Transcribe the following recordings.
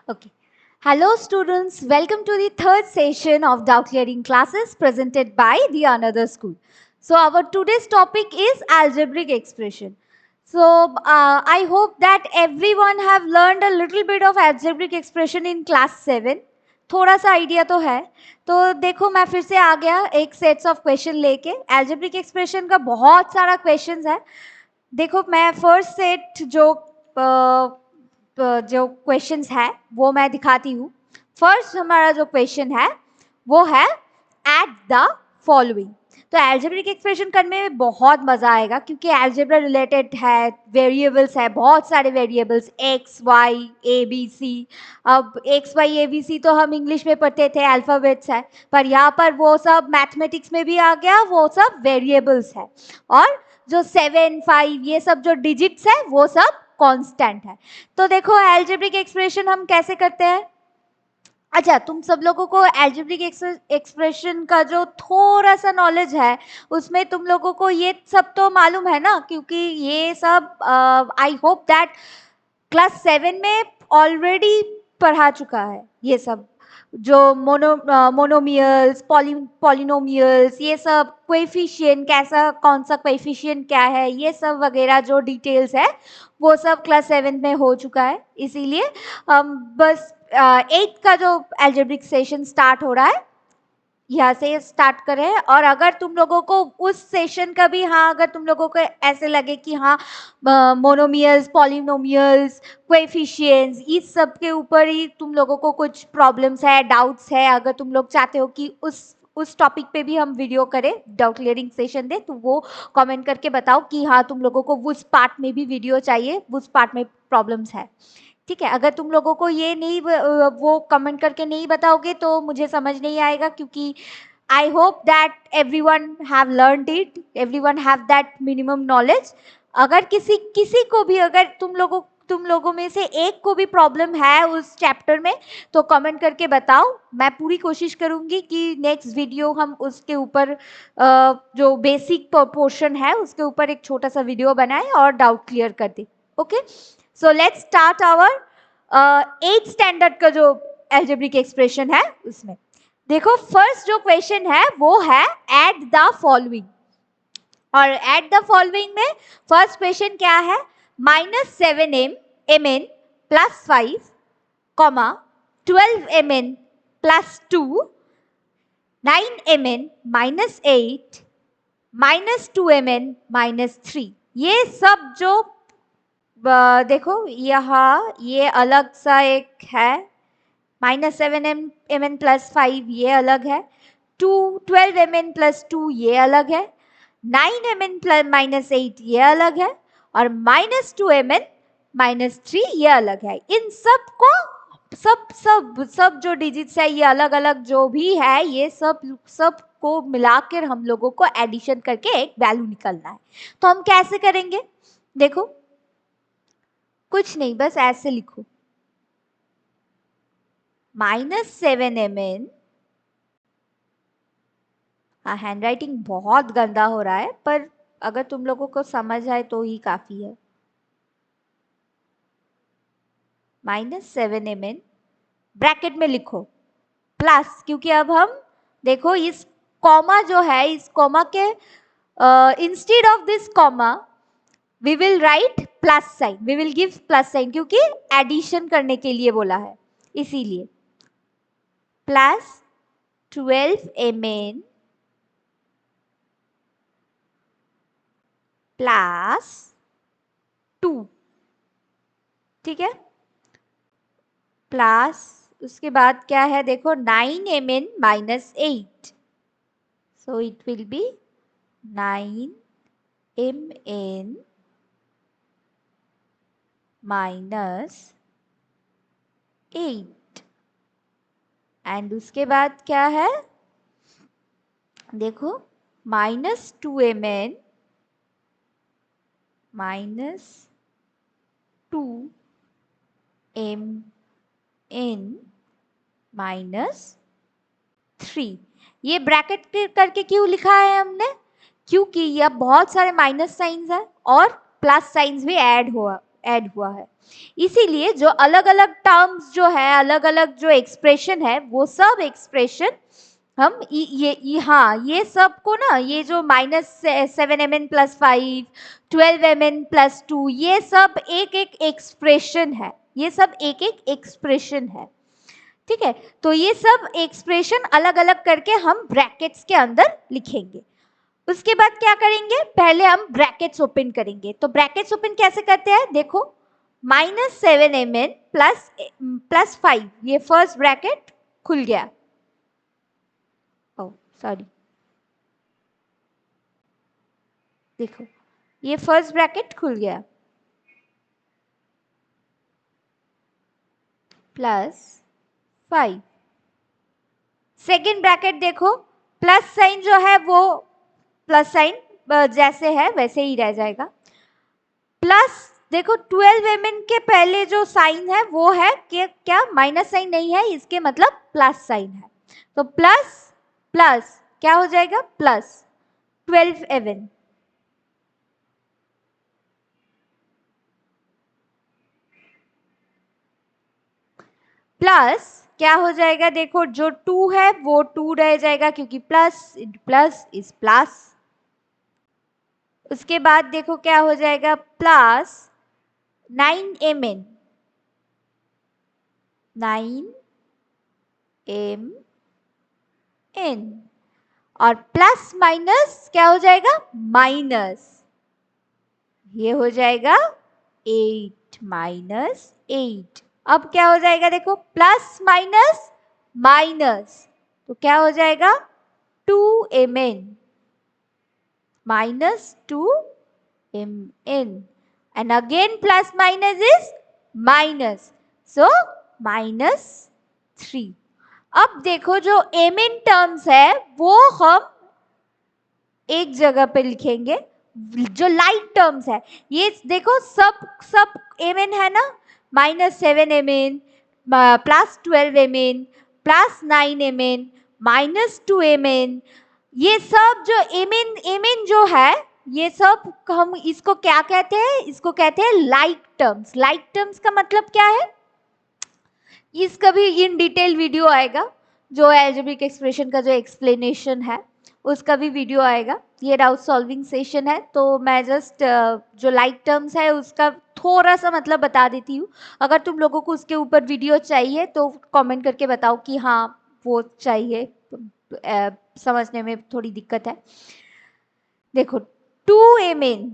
Okay. Hello students, welcome to the third session of doubt clearing classes presented by the Another School. So our today's topic is algebraic expression. So I hope that everyone have learned a little bit of algebraic expression in class 7. थोड़ा सा idea तो है. तो देखो मैं फिर से आ गया एक सेट्स ऑफ क्वेश्चन लेके. एल्जेब्रिक एक्सप्रेशन का बहुत सारा क्वेश्चंस है. देखो मैं फर्स्ट सेट जो क्वेश्चंस है वो मैं दिखाती हूँ. फर्स्ट हमारा जो क्वेश्चन है वो है एट द फॉलोइंग. तो एल्जेब्रिक एक्सप्रेशन करने में बहुत मजा आएगा क्योंकि एल्जेब्रा रिलेटेड है, वेरिएबल्स है, बहुत सारे variables X Y A B C. अब X Y A B C तो हम इंग्लिश में पढ़ते थे, अल्फाबेट्स है, पर यहाँ पर वो सब मैथमेटिक्स में भी आ गया, वो सब वेरिएबल्स है. और जो 7, 5 ये सब जो डिजिट्स है वो सब कांस्टेंट है. तो देखो एल्जेब्रिक एक्सप्रेशन हम कैसे करते हैं. अच्छा, तुम सब लोगों को एल्जेब्रिक एक्सप्रेशन का जो थोड़ा सा नॉलेज है उसमें तुम लोगों को ये सब तो मालूम है ना, क्योंकि ये सब आई होप दैट क्लास 7 में ऑलरेडी पढ़ा चुका है. ये सब जो मोनोमियल्स, पॉलिनोमियल्स, ये सब कोएफिशिएंट, कैसा कौन सा कोएफिशिएंट क्या है, ये सब वगैरह जो डिटेल्स है वो सब क्लास 7 में हो चुका है. इसीलिए बस 8 का जो एल्जेब्रिक सेशन स्टार्ट हो रहा है यहाँ से स्टार्ट करें. और अगर तुम लोगों को उस सेशन का भी, हाँ अगर तुम लोगों को ऐसे लगे कि हाँ मोनोमियल्स, पॉलिनोमियल्स, कोएफिशिएंट्स, इस सब के ऊपर ही तुम लोगों को कुछ प्रॉब्लम्स है, डाउट्स है, अगर तुम लोग चाहते हो कि उस टॉपिक पे भी हम वीडियो करें, डाउट क्लियरिंग सेशन दे, तो वो कमेंट करके बताओ कि हाँ तुम लोगों को उस पार्ट में भी वीडियो चाहिए, उस पार्ट में प्रॉब्लम्स है. ठीक है. अगर तुम लोगों को ये नहीं वो कमेंट करके नहीं बताओगे तो मुझे समझ नहीं आएगा, क्योंकि I hope that everyone have learned it, everyone have that minimum knowledge. अगर किसी को भी, अगर तुम लोगों में से एक को भी प्रॉब्लम है उस चैप्टर में तो कमेंट करके बताओ. मैं पूरी कोशिश करूंगी कि नेक्स्ट वीडियो हम उसके ऊपर जो बेसिक पोर्शन है उसके ऊपर एक छोटा सा वीडियो बनाएं और डाउट क्लियर कर दें. Okay, so let's start our 8th standard का जो एल्जेब्रिक एक्सप्रेशन है उसमें. देखो फर्स्ट जो क्वेश्चन है वो है एट द फॉलोइंग. और एट द फॉलोइंग में फर्स्ट क्वेश्चन क्या है, -7m plus 5, 12mn plus 2, 9mn minus 8, -2mn minus 3. ये सब जो देखो यहाँ ये अलग सा एक है, -7mn प्लस 5 ये अलग है, 12mn प्लस 2 ये अलग है, 9mn प्लस माइनस 8 ये अलग है, और -2mn माइनस 3 ये अलग है. इन सब को सब जो डिजिट्स है ये अलग अलग जो भी है ये सब को मिलाकर हम लोगों को एडिशन करके एक वैल्यू निकालना है. तो हम कैसे करेंगे, देखो कुछ नहीं, बस ऐसे लिखो -7mn. हाँ, हैंड राइटिंग बहुत गंदा हो रहा है, पर अगर तुम लोगों को समझ आए तो ही काफी है. -7mn ब्रैकेट में लिखो प्लस, क्योंकि अब हम देखो इस कॉमा जो है, इस कॉमा के instead of this comma we will write plus sign, we will give plus sign, क्योंकि एडिशन करने के लिए बोला है, इसीलिए प्लस 12mn प्लस 2. ठीक है, प्लस उसके बाद क्या है, देखो 9mn minus 8, so it will be 9mn minus 8. And उसके बाद क्या है, देखो -2mn माइनस 2mn माइनस 3. ये ब्रैकेट करके क्यों लिखा है हमने, क्योंकि ये बहुत सारे माइनस साइंस है और प्लस साइंस भी ऐड ऐड हुआ है। इसीलिए जो अलग अलग टर्म्स जो है, अलग अलग जो एक्सप्रेशन है, वो सब एक्सप्रेशन हम हाँ, ये सब को ना, ये जो -7mn + 5, 12mn + 2, ये सब एक एक एक्सप्रेशन है, ये सब एक एक एक्सप्रेशन है। ठीक है, तो ये सब एक्सप्रेशन अलग अलग करके हम ब्रैकेट्स के अंदर लिखेंगे। उसके बाद क्या करेंगे, पहले हम ब्रैकेट्स ओपन करेंगे। तो ब्रैकेट्स ओपन कैसे करते हैं, देखो, -7mn + 5, ये फर्स्ट ब्रैकेट खुल गया। सॉरी, देखो ये फर्स्ट ब्रैकेट खुल गया, +5। सेकेंड ब्रैकेट देखो, प्लस साइन जो है वो प्लस साइन जैसे है वैसे ही रह जाएगा। प्लस देखो 12mn के पहले जो साइन है वो है कि क्या, माइनस साइन नहीं है, इसके मतलब प्लस साइन है। तो प्लस प्लस क्या हो जाएगा, प्लस 12mn। प्लस क्या हो जाएगा, देखो जो 2 है वो 2 रह जाएगा, क्योंकि प्लस प्लस इज प्लस। उसके बाद देखो क्या हो जाएगा, प्लस 9mn, 9mn, और प्लस माइनस क्या हो जाएगा, माइनस, ये हो जाएगा 8 -8। अब क्या हो जाएगा, देखो प्लस माइनस माइनस, तो क्या हो जाएगा, 2mn, -2mn, and again plus minus is minus, so -3। अब देखो जो mn टर्म्स है वो हम एक जगह पे लिखेंगे, जो लाइक टर्म्स है, ये देखो सब mn है ना, -7mn, +12mn, +9mn, -2mn, ये सब जो mn जो है, ये सब हम इसको क्या कहते हैं, इसको कहते हैं लाइक टर्म्स। लाइक टर्म्स का मतलब क्या है, इसका भी इन डिटेल वीडियो आएगा, जो एल्जेब्रिक एक्सप्रेशन का जो एक्सप्लेनेशन है उसका भी वीडियो आएगा। ये डाउट सॉल्विंग सेशन है, तो मैं जस्ट जो लाइक टर्म्स है उसका थोड़ा सा मतलब बता देती हूँ। अगर तुम लोगों को उसके ऊपर वीडियो चाहिए तो कमेंट करके बताओ कि हाँ वो चाहिए, समझने में थोड़ी दिक्कत है। देखो 2mn,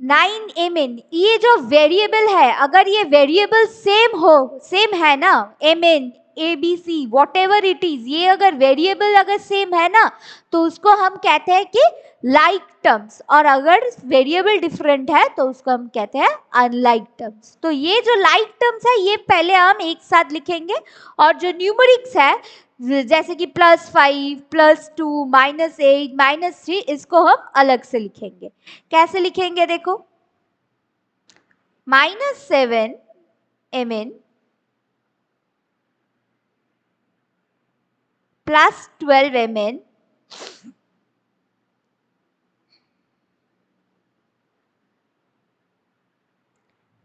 9mn, ये जो वेरिएबल है, अगर ये वेरिएबल सेम है ना, mn abc what ever it is, ये अगर वेरिएबल अगर सेम है ना, तो उसको हम कहते हैं कि लाइक टर्म्स, और अगर वेरिएबल डिफरेंट है तो उसको हम कहते हैं अनलाइक टर्म्स। तो ये जो लाइक टर्म्स है ये पहले हम एक साथ लिखेंगे, और जो न्यूमेरिक्स है जैसे कि +5, +2, -8, -3, इसको हम अलग से लिखेंगे। कैसे लिखेंगे, देखो, -7mn +12mn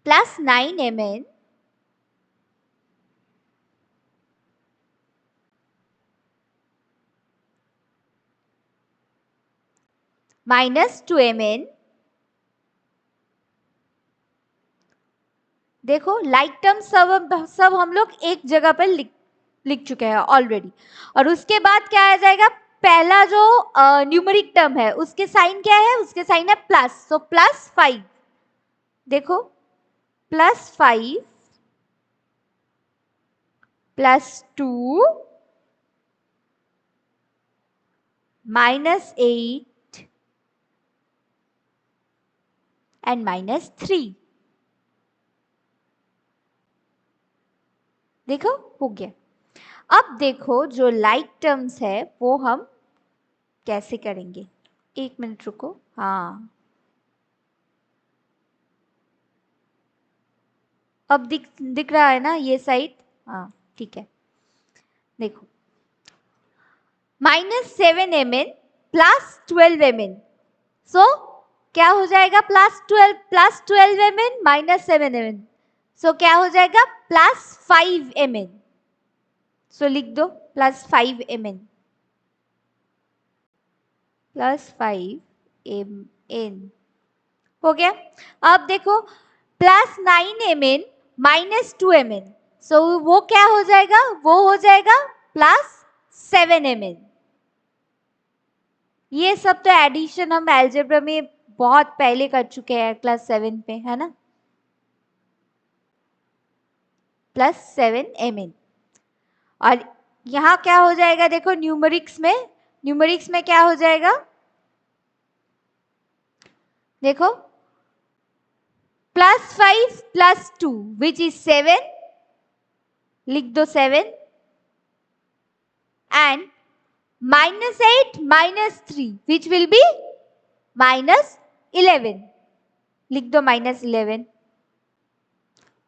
+9mn -2mn। देखो लाइक टर्म सब हम लोग एक जगह पर लिख चुके हैं ऑलरेडी। और उसके बाद क्या आ जाएगा, पहला जो न्यूमेरिक टर्म है उसके साइन क्या है, उसके साइन है प्लस, तो +5, देखो +5 +2 -8 एंड -3। देखो हो गया। अब देखो जो लाइक टर्म्स है वो हम कैसे करेंगे, 1 मिनट रुको। हाँ, अब दिख रहा है ना ये साइड, हाँ ठीक है। देखो -7mn +12mn, सो क्या हो जाएगा प्लस 12 mn माइनस 7 mn, सो क्या हो जाएगा प्लस 5 mn, सो लिख दो प्लस 5 mn, प्लस 5 mn हो गया। अब देखो प्लस 9 mn माइनस 2 mn, सो वो क्या हो जाएगा, वो हो जाएगा प्लस 7 mn। ये सब तो एडिशन हम अलजेब्रा में बहुत पहले कर चुके हैं क्लास 7 पे, है ना, प्लस 7 mn। और यहां क्या हो जाएगा देखो न्यूमेरिक्स में क्या हो जाएगा, देखो प्लस 5 प्लस 2 विच इज 7, लिख दो 7, and minus 8 minus 3 which will be minus 11, लिख दो माइनस 11।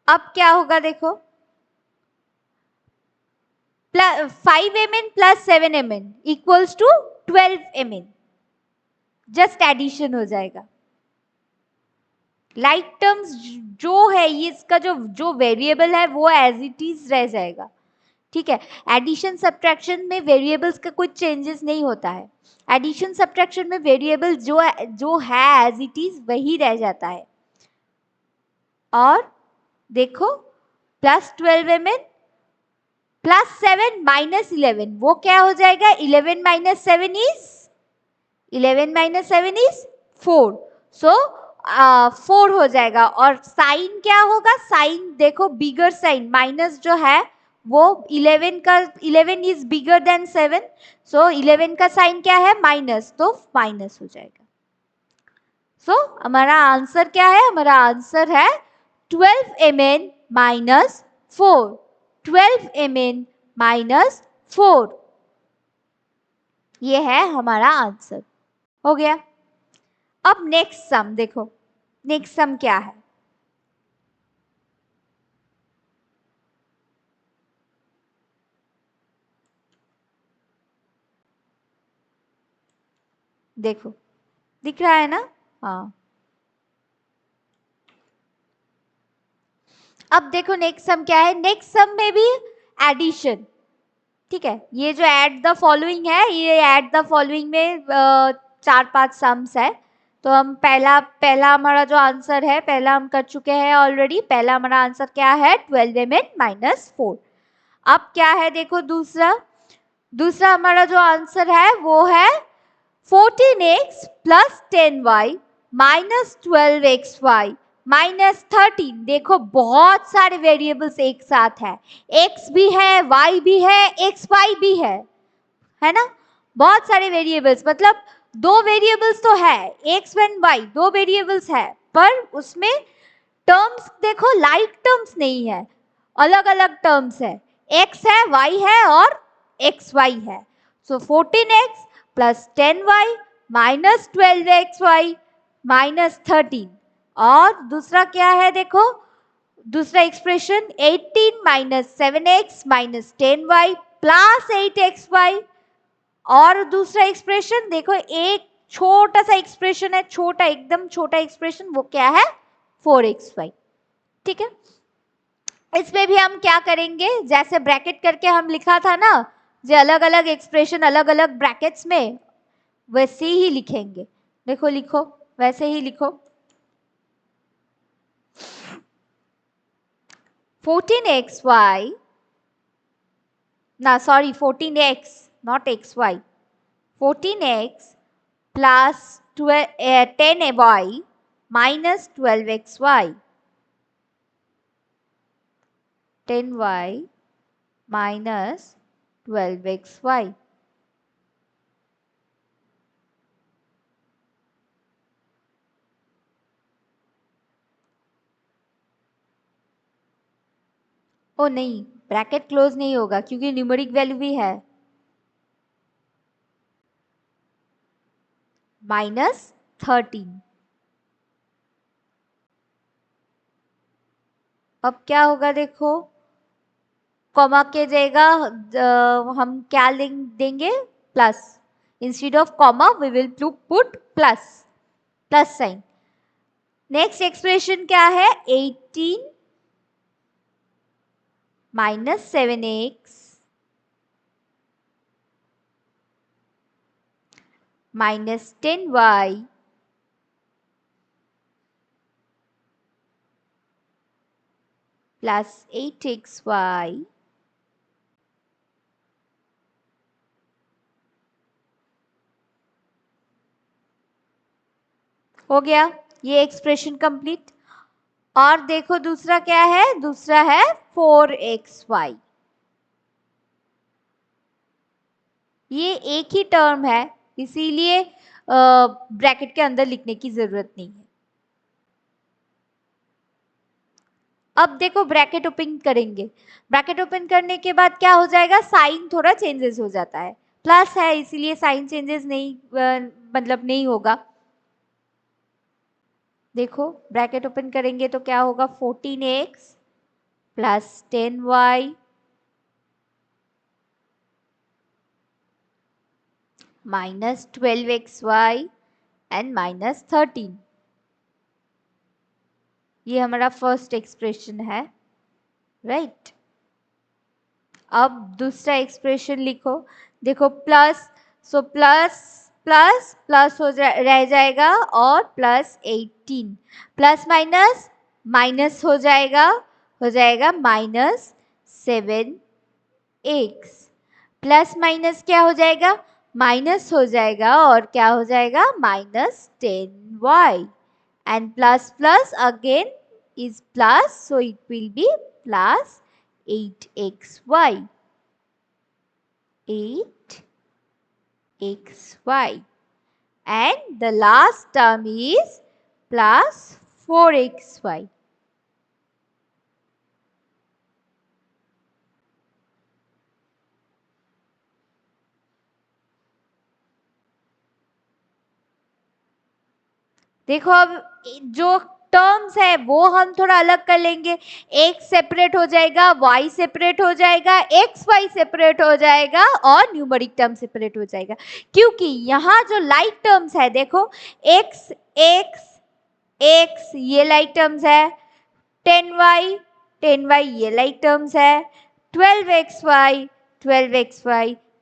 अब क्या होगा देखो 5 mn plus 7 mn equals to 12 mn, just addition हो जाएगा। लाइक टर्म्स जो है ये इसका जो वेरिएबल है वो एज इट इज रह जाएगा, ठीक है। एडिशन सब्ट्रैक्शन में वेरिएबल्स का कुछ चेंजेस नहीं होता है, एडिशन सब्ट्रैक्शन में वेरिएबल जो है एज इट इज वही रह जाता है। और देखो प्लस 12 mn प्लस 7 माइनस 11, वो क्या हो जाएगा 11 माइनस 7 इज 4, सो 4 हो जाएगा। और साइन क्या होगा, साइन देखो बिगर साइन, माइनस जो है वो 11 इज बिगर देन 7, सो 11 का साइन क्या है माइनस, तो माइनस हो जाएगा। सो हमारा आंसर क्या है, हमारा आंसर है 12 mn माइनस 4, 12 mn माइनस 4, ये है हमारा आंसर, हो गया। अब नेक्स्ट सम देखो, नेक्स्ट सम क्या है, देखो दिख रहा है ना, हाँ। अब देखो नेक्स्ट सम क्या है, नेक्स्ट सम में भी एडिशन, ठीक है। ये जो ऐड द फॉलोइंग है, ये ऐड द फॉलोइंग में 4-5 सम्स है। तो हम पहला हमारा जो आंसर है, पहला हम कर चुके हैं ऑलरेडी, पहला हमारा आंसर क्या है 12 mn माइनस 4। अब क्या है देखो दूसरा हमारा जो आंसर है वो है 14x plus 10y minus 12xy minus 13। देखो बहुत सारे वेरिएबल्स एक साथ है, x भी है, y भी है, xy भी है ना, बहुत सारे वेरिएबल्स, मतलब दो वेरिएबल्स तो है, x एंड y दो वेरिएबल्स है, पर उसमें टर्म्स देखो लाइक टर्म्स नहीं है, अलग अलग टर्म्स है, x है, y है और xy है। सो 14x plus 10y minus 12xy minus 13। और दूसरा क्या है देखो, दूसरा expression 18 minus 7x minus 10y plus 8xy। और दूसरा एक्सप्रेशन देखो, एक छोटा सा एक्सप्रेशन है, छोटा एकदम छोटा एक्सप्रेशन, वो क्या है 4xy, ठीक है। इसमें भी हम क्या करेंगे, जैसे ब्रैकेट करके हम लिखा था ना, जो अलग अलग एक्सप्रेशन अलग अलग ब्रैकेट्स में, वैसे ही लिखेंगे। देखो लिखो, वैसे ही लिखो 14xy, ना sorry 14x not xy, 14x plus 10y minus 12xy, 10y minus 12xy। ओ नहीं, ब्रैकेट क्लोज नहीं होगा क्योंकि न्यूमेरिक वैल्यू भी है, माइनस 13। अब क्या होगा देखो, कॉमा के जगह हम क्या देंगे plus, instead of comma we will put plus, plus sign. Next expression क्या है, 18 minus 7x minus 10y plus 8xy हो गया ये एक्सप्रेशन कंप्लीट। और देखो दूसरा क्या है, दूसरा है 4xy। ये एक ही टर्म है, इसीलिए ब्रैकेट के अंदर लिखने की जरूरत नहीं है। अब देखो ब्रैकेट ओपन करेंगे, ब्रैकेट ओपन करने के बाद क्या हो जाएगा, साइन थोड़ा चेंजेस हो जाता है, प्लस है इसीलिए साइन चेंजेस नहीं मतलब नहीं होगा। देखो ब्रैकेट ओपन करेंगे तो क्या होगा, 14x plus 10y minus 12xy and minus 13। ये हमारा फर्स्ट एक्सप्रेशन है, राइट। अब दूसरा एक्सप्रेशन लिखो, देखो plus, so plus plus plus रह जाएगा और प्लस 18 प्लस माइनस माइनस हो जाएगा माइनस 7x प्लस माइनस क्या हो जाएगा, माइनस हो जाएगा और क्या हो जाएगा, minus 10y and plus plus again is plus, so it will be plus 8xy 8xy and the last term is plus 4xy. देखो अब जो टर्म्स है वो हम थोड़ा अलग कर लेंगे, x सेपरेट हो जाएगा, y सेपरेट हो जाएगा, एक्स वाई सेपरेट हो जाएगा और न्यूमेरिक टर्म सेपरेट हो जाएगा, क्योंकि यहाँ जो लाइक टर्म्स है देखो x x x ये लाइक टर्म्स है, 10y ये लाइक टर्म्स है, 12xy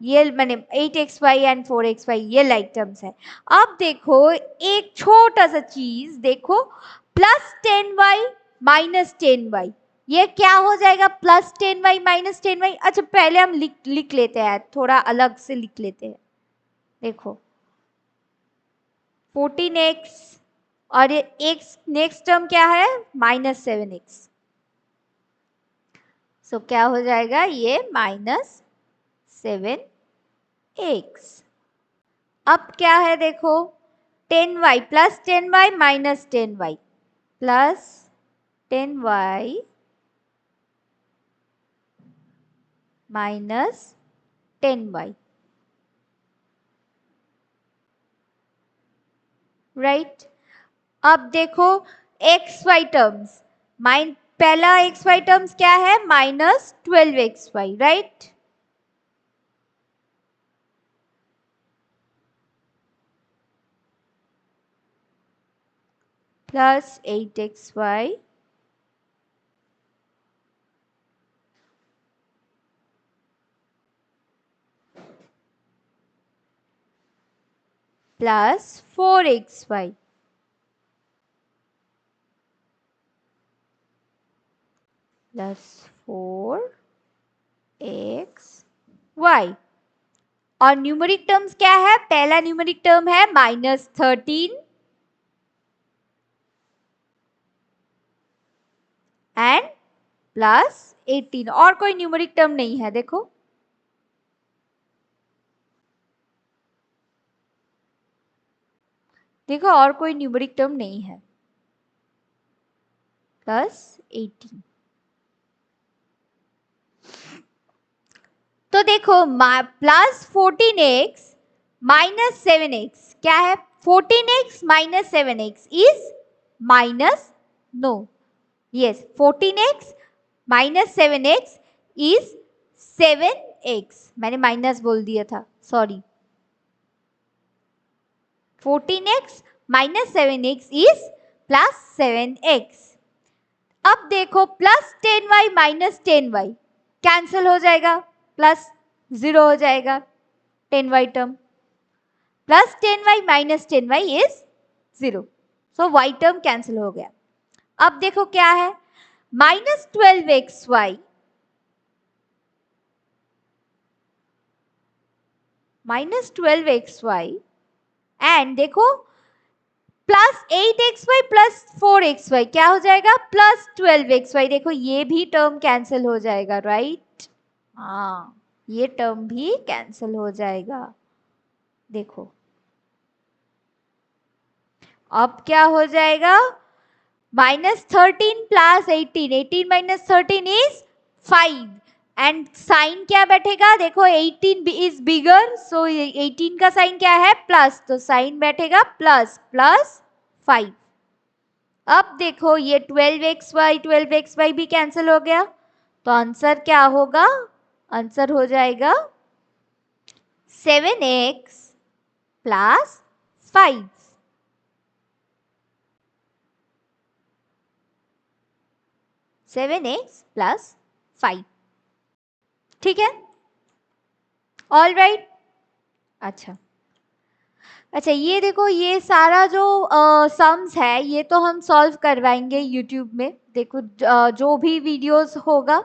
ये माने 8xy एंड 4xy ये लाइक टर्म्स है। अब देखो एक छोटा सा चीज देखो, प्लस 10y माइनस 10y ये क्या हो जाएगा, प्लस 10y माइनस 10y। अच्छा पहले हम लिख लेते हैं, थोड़ा अलग से लिख लेते हैं। देखो 14x और ये x नेक्स्ट टर्म क्या है, माइनस 7x, सो क्या हो जाएगा ये माइनस 7x। अब क्या है देखो 10y plus 10y minus 10y plus 10y minus 10y, right. अब देखो एक्स वाई टर्म्स, पहला एक्स वाई टर्म्स क्या है, minus 12xy, right. Plus 8xy plus 4xy plus 4xy। और न्यूमेरिक टर्म्स क्या है, पहला न्यूमेरिक टर्म है माइनस 13 एंड प्लस 18, और कोई न्यूमेरिक टर्म नहीं है। देखो देखो और कोई न्यूमेरिक टर्म नहीं है, प्लस 18। तो देखो प्लस 14x माइनस 7x क्या है, 14x minus 7x is minus, no yes 14x minus 7x is 7x, मैंने माइनस बोल दिया था, sorry. 14x minus 7x is plus 7x। अब देखो plus 10y minus 10y cancel हो जाएगा, प्लस 0 हो जाएगा 10y term, plus 10y minus 10y is 0, so y term cancel हो गया। अब देखो क्या है, minus 12xy minus 12xy and देखो प्लस 8xy प्लस 4xy क्या हो जाएगा, प्लस 12xy। देखो ये भी टर्म कैंसिल हो जाएगा, राइट? हाँ, ये टर्म भी कैंसिल हो जाएगा। देखो अब क्या हो जाएगा, minus 13 plus 18, 18 minus 13 is 5 and sign क्या बैठेगा, देखो 18 इज बिगर, सो 18 का साइन क्या है, प्लस, तो साइन बैठेगा प्लस प्लस 5। अब देखो ये 12xy भी कैंसिल हो गया, तो आंसर क्या होगा, आंसर हो जाएगा 7x प्लस 5। 7x प्लस 5, ठीक है, ऑल राइट। अच्छा अच्छा, ये देखो ये सारा जो सम्स है ये तो हम सॉल्व करवाएंगे यूट्यूब में। देखो जो भी वीडियोस होगा,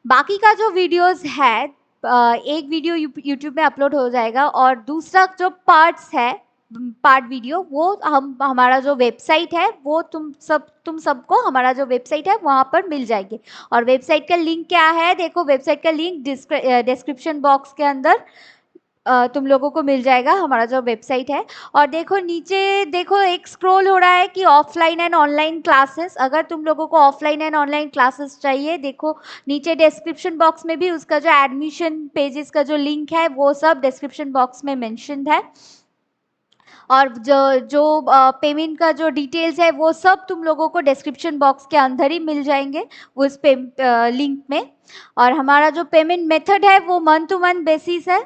बाकी का जो वीडियोस है एक वीडियो यूट्यूब में अपलोड हो जाएगा, और दूसरा जो पार्ट्स है पार्ट वीडियो वो हमारा जो वेबसाइट है वो तुम सबको हमारा जो वेबसाइट है वहाँ पर मिल जाएंगे। और वेबसाइट का लिंक क्या है, देखो वेबसाइट का लिंक डिस्क्रिप्शन बॉक्स के अंदर तुम लोगों को मिल जाएगा, हमारा जो वेबसाइट है। और देखो नीचे देखो एक स्क्रॉल हो रहा है कि ऑफलाइन एंड ऑनलाइन क्लासेस, अगर तुम लोगों को ऑफलाइन एंड ऑनलाइन क्लासेस चाहिए, देखो नीचे डिस्क्रिप्शन बॉक्स में भी उसका जो एडमिशन पेजेस का जो लिंक है वो सब डिस्क्रिप्शन बॉक्स में मेंशन्ड है। और जो जो पेमेंट का जो डिटेल्स है वो सब तुम लोगों को डिस्क्रिप्शन बॉक्स के अंदर ही मिल जाएंगे उस लिंक में। और हमारा जो पेमेंट मेथड है वो मंथ टू मंथ बेसिस है।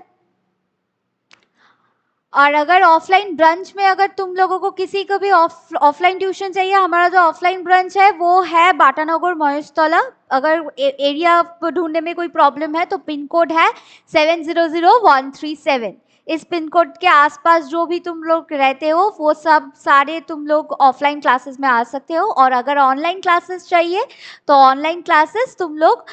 और अगर ऑफलाइन ब्रांच में अगर तुम लोगों को किसी को भी ऑफलाइन ट्यूशन चाहिए, हमारा जो ऑफलाइन ब्रांच है वो है बाटानगर महेशतला। अगर एरिया ढूंढने में कोई प्रॉब्लम है तो पिन कोड है 700137। इस पिन कोड के आसपास जो भी तुम लोग रहते हो वो सब सारे तुम लोग ऑफलाइन क्लासेस में आ सकते हो। और अगर ऑनलाइन क्लासेस चाहिए तो ऑनलाइन क्लासेस तुम लोग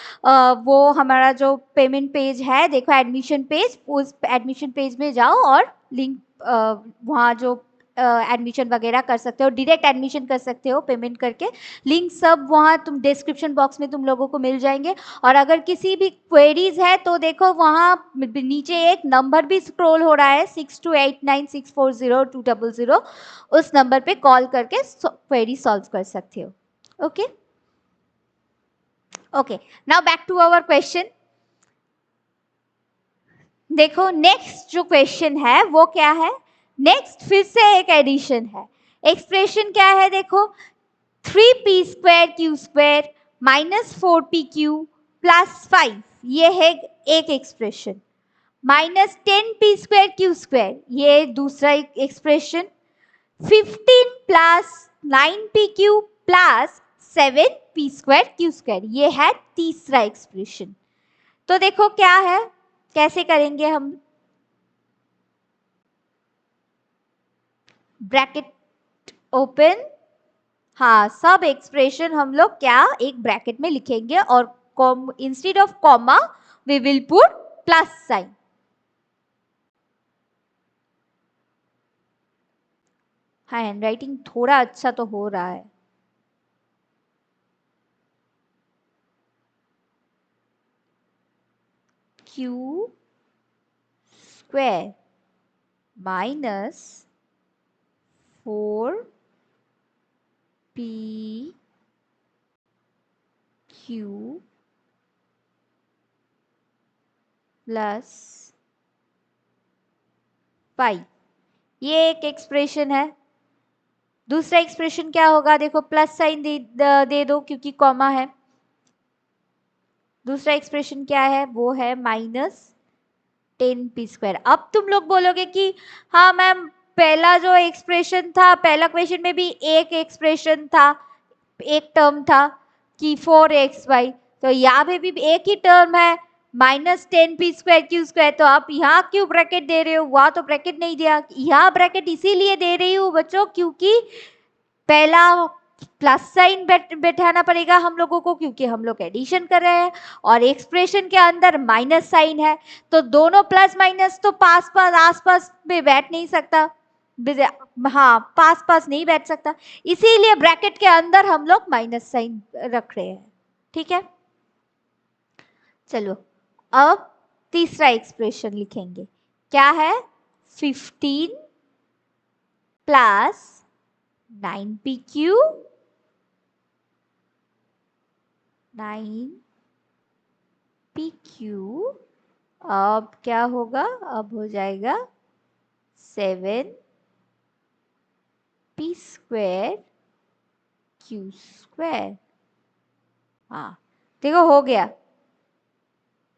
वो हमारा जो पेमेंट पेज है, देखो एडमिशन पेज, उस एडमिशन पेज में जाओ और लिंक वहाँ जो एडमिशन वगैरह कर सकते हो, डायरेक्ट एडमिशन कर सकते हो पेमेंट करके। लिंक सब वहाँ तुम डिस्क्रिप्शन बॉक्स में तुम लोगों को मिल जाएंगे। और अगर किसी भी क्वेरीज है तो देखो वहाँ नीचे एक नंबर भी स्क्रॉल हो रहा है 6289640200, उस नंबर पे कॉल करके क्वेरी सॉल्व कर सकते हो। Okay okay, now back to our question. देखो नेक्स्ट जो क्वेश्चन है वो क्या है, नेक्स्ट फिर से एक एडिशन है। एक्सप्रेशन क्या है, देखो 3p square Q square minus 4pq plus 5, ये है एक expression. Minus 10p square Q square, ये दूसरा expression. 15 plus 9pq plus 7p square Q square, ये है तीसरा एक्सप्रेशन। तो देखो क्या है, कैसे करेंगे हम, ब्रैकेट ओपन, हाँ सब एक्सप्रेशन हम लोग क्या एक ब्रैकेट में लिखेंगे और instead of comma we will put plus sign. हाँ, हैंडराइटिंग थोड़ा अच्छा तो हो रहा है। Q square minus 4p q plus 5, ये एक एक्सप्रेशन है। दूसरा एक्सप्रेशन क्या होगा, देखो प्लस साइन दे दो क्योंकि कॉमा है। दूसरा एक्सप्रेशन क्या है, वो है माइनस 10p स्क्वायर। अब तुम लोग बोलोगे कि हाँ मैम पहला जो एक्सप्रेशन था, पहला क्वेश्चन में भी एक एक्सप्रेशन था, एक टर्म था कि 4xy, तो यहाँ पे भी एक ही टर्म है -10p²q²। तो आप यहाँ क्यों ब्रैकेट दे रहे हो, वहां तो ब्रैकेट नहीं दिया। यहाँ ब्रैकेट इसीलिए दे रही हूँ बच्चों क्योंकि पहला प्लस साइन बैठाना पड़ेगा हम लोगों को, क्योंकि हम लोग एडिशन कर रहे हैं और एक्सप्रेशन के अंदर माइनस साइन है, तो दोनों प्लस माइनस तो पास पास आस पास में बैठ नहीं सकता, हाँ पास पास नहीं बैठ सकता, इसीलिए ब्रैकेट के अंदर हम लोग माइनस साइन रख रहे हैं। ठीक है, चलो अब तीसरा एक्सप्रेशन लिखेंगे। क्या है? 15 प्लस 9pq 9pq, अब क्या होगा? अब हो जाएगा 7p² q²। हाँ देखो हो गया।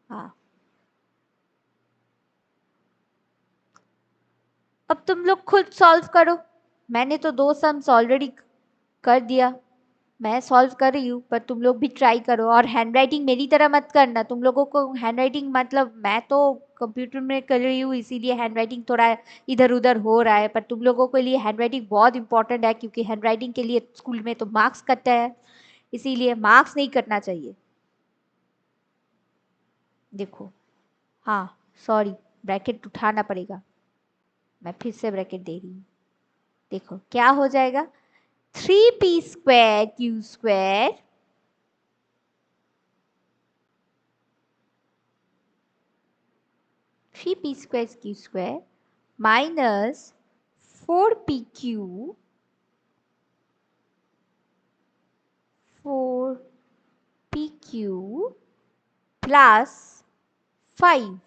हाँ अब तुम लोग खुद सॉल्व करो, मैंने तो 2 सम्स ऑलरेडी कर दिया, मैं सॉल्व कर रही हूँ, पर तुम लोग भी ट्राई करो। और हैंडराइटिंग मेरी तरह मत करना, तुम लोगों को हैंडराइटिंग मतलब मैं तो कंप्यूटर में कर रही हूँ इसीलिए हैंडराइटिंग थोड़ा इधर उधर हो रहा है, पर तुम लोगों के लिए हैंडराइटिंग बहुत इंपॉर्टेंट है, क्योंकि हैंडराइटिंग के लिए स्कूल में तो मार्क्स कटते हैं, इसीलिए मार्क्स नहीं कटना चाहिए। देखो, हाँ सॉरी, ब्रैकेट उठाना पड़ेगा, मैं फिर से ब्रैकेट दे रही हूँ। देखो क्या हो जाएगा? 3p² q² 3p² q² minus 4pq plus 5।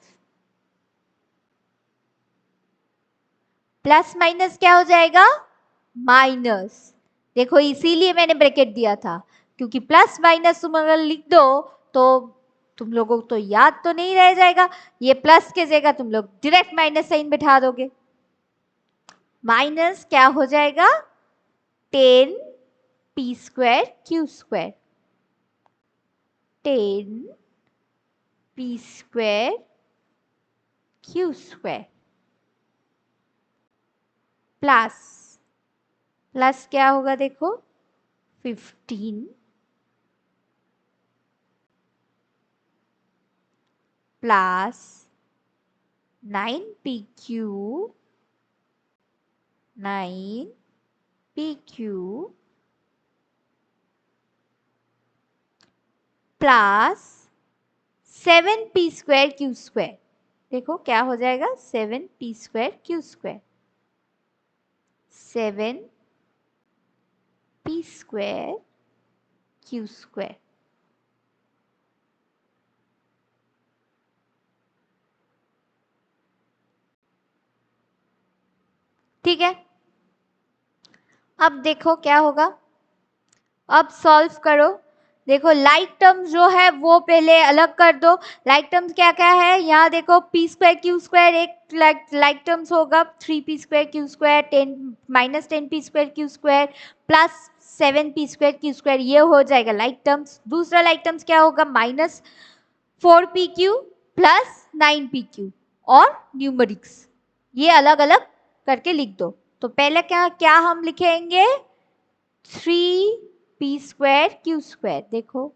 Plus minus क्या हो जाएगा? माइनस। देखो इसीलिए मैंने ब्रैकेट दिया था, क्योंकि प्लस माइनस तुम अगर लिख दो तो तुम लोगों को तो याद तो नहीं रह जाएगा, ये प्लस के जगह तुम लोग डायरेक्ट माइनस साइन बैठा दोगे। माइनस क्या हो जाएगा? 10p² q², 10p² q² plus, plus क्या होगा? देखो 15 plus 9pq 9pq plus 7p² q²। देखो क्या हो जाएगा? 7p² q², 7p² q²। ठीक है, अब देखो क्या होगा, अब सॉल्व करो। देखो लाइक टर्म्स जो है वो पहले अलग कर दो। लाइक टर्म्स क्या क्या है? यहाँ देखो p² q² एक लाइक टर्म्स होगा, 3p² q² 10 -10p² q² plus 7p² q², ये हो जाएगा लाइक टर्म्स। दूसरा लाइक टर्म्स क्या होगा? -4pq प्लस 9pq और न्यूमेरिक्स, ये अलग अलग करके लिख दो। तो पहले क्या क्या हम लिखेंगे? 3p² q²। देखो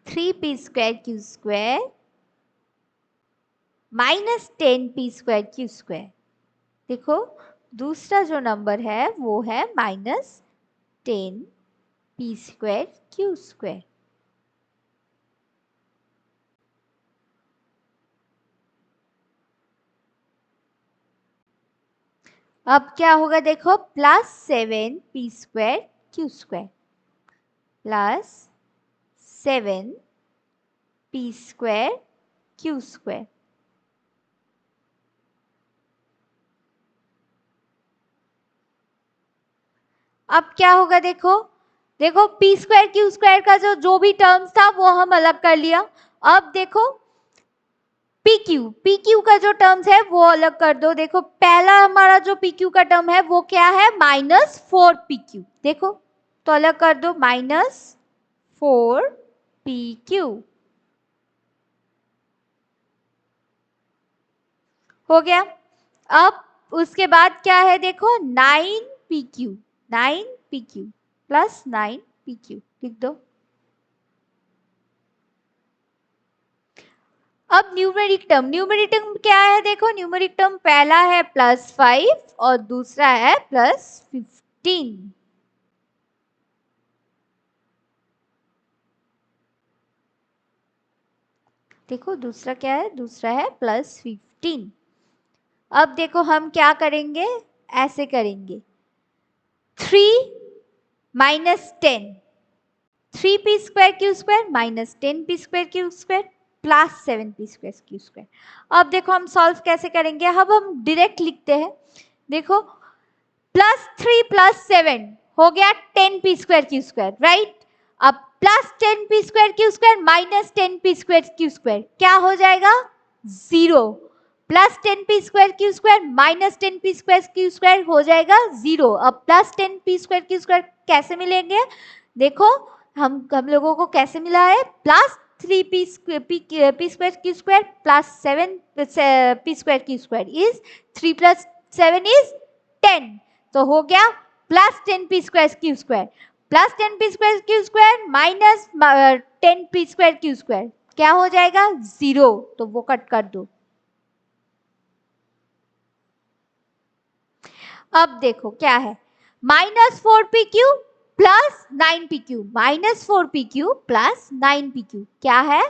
3p² q² minus 10p² q²। देखो दूसरा जो नंबर है वो है -10p² q²। अब क्या होगा? देखो plus 7p² q² plus 7p² q²। अब क्या होगा? देखो देखो p² q² का जो भी टर्म्स था वो हम अलग कर लिया। अब देखो पी क्यू का जो टर्म्स है वो अलग कर दो। देखो पहला हमारा जो पी क्यू का टर्म है वो क्या है, -4 PQ। देखो तो अलग कर दो, -4 PQ हो गया। अब उसके बाद क्या है, देखो 9 PQ, 9 PQ प्लस 9 PQ लिख दो। अब न्यूमेरिक टर्म क्या है, देखो न्यूमेरिक टर्म पहला है +5 और दूसरा है +15। देखो दूसरा क्या है, दूसरा है +15। अब देखो हम क्या करेंगे, ऐसे करेंगे 3 - 10, 3p² -10p² +7p²। अब देखो हम सॉल्व कैसे करेंगे, अब हम डायरेक्ट लिखते हैं। देखो +3 + 7 हो गया 10p², राइट। अब +10p² -10p², क्या हो जाएगा, 0। +10p² -10p² हो जाएगा 0। अब +10p² कैसे मिलेंगे, देखो हम लोगों को कैसे मिला है, +3p² +7p² इज 3 + 7 इज 10। तो हो गया +10p² -10p² क्या हो जाएगा, 0। तो वो कट कर दो। अब देखो क्या है, -4PQ plus 9PQ, -4PQ plus 9PQ क्या है,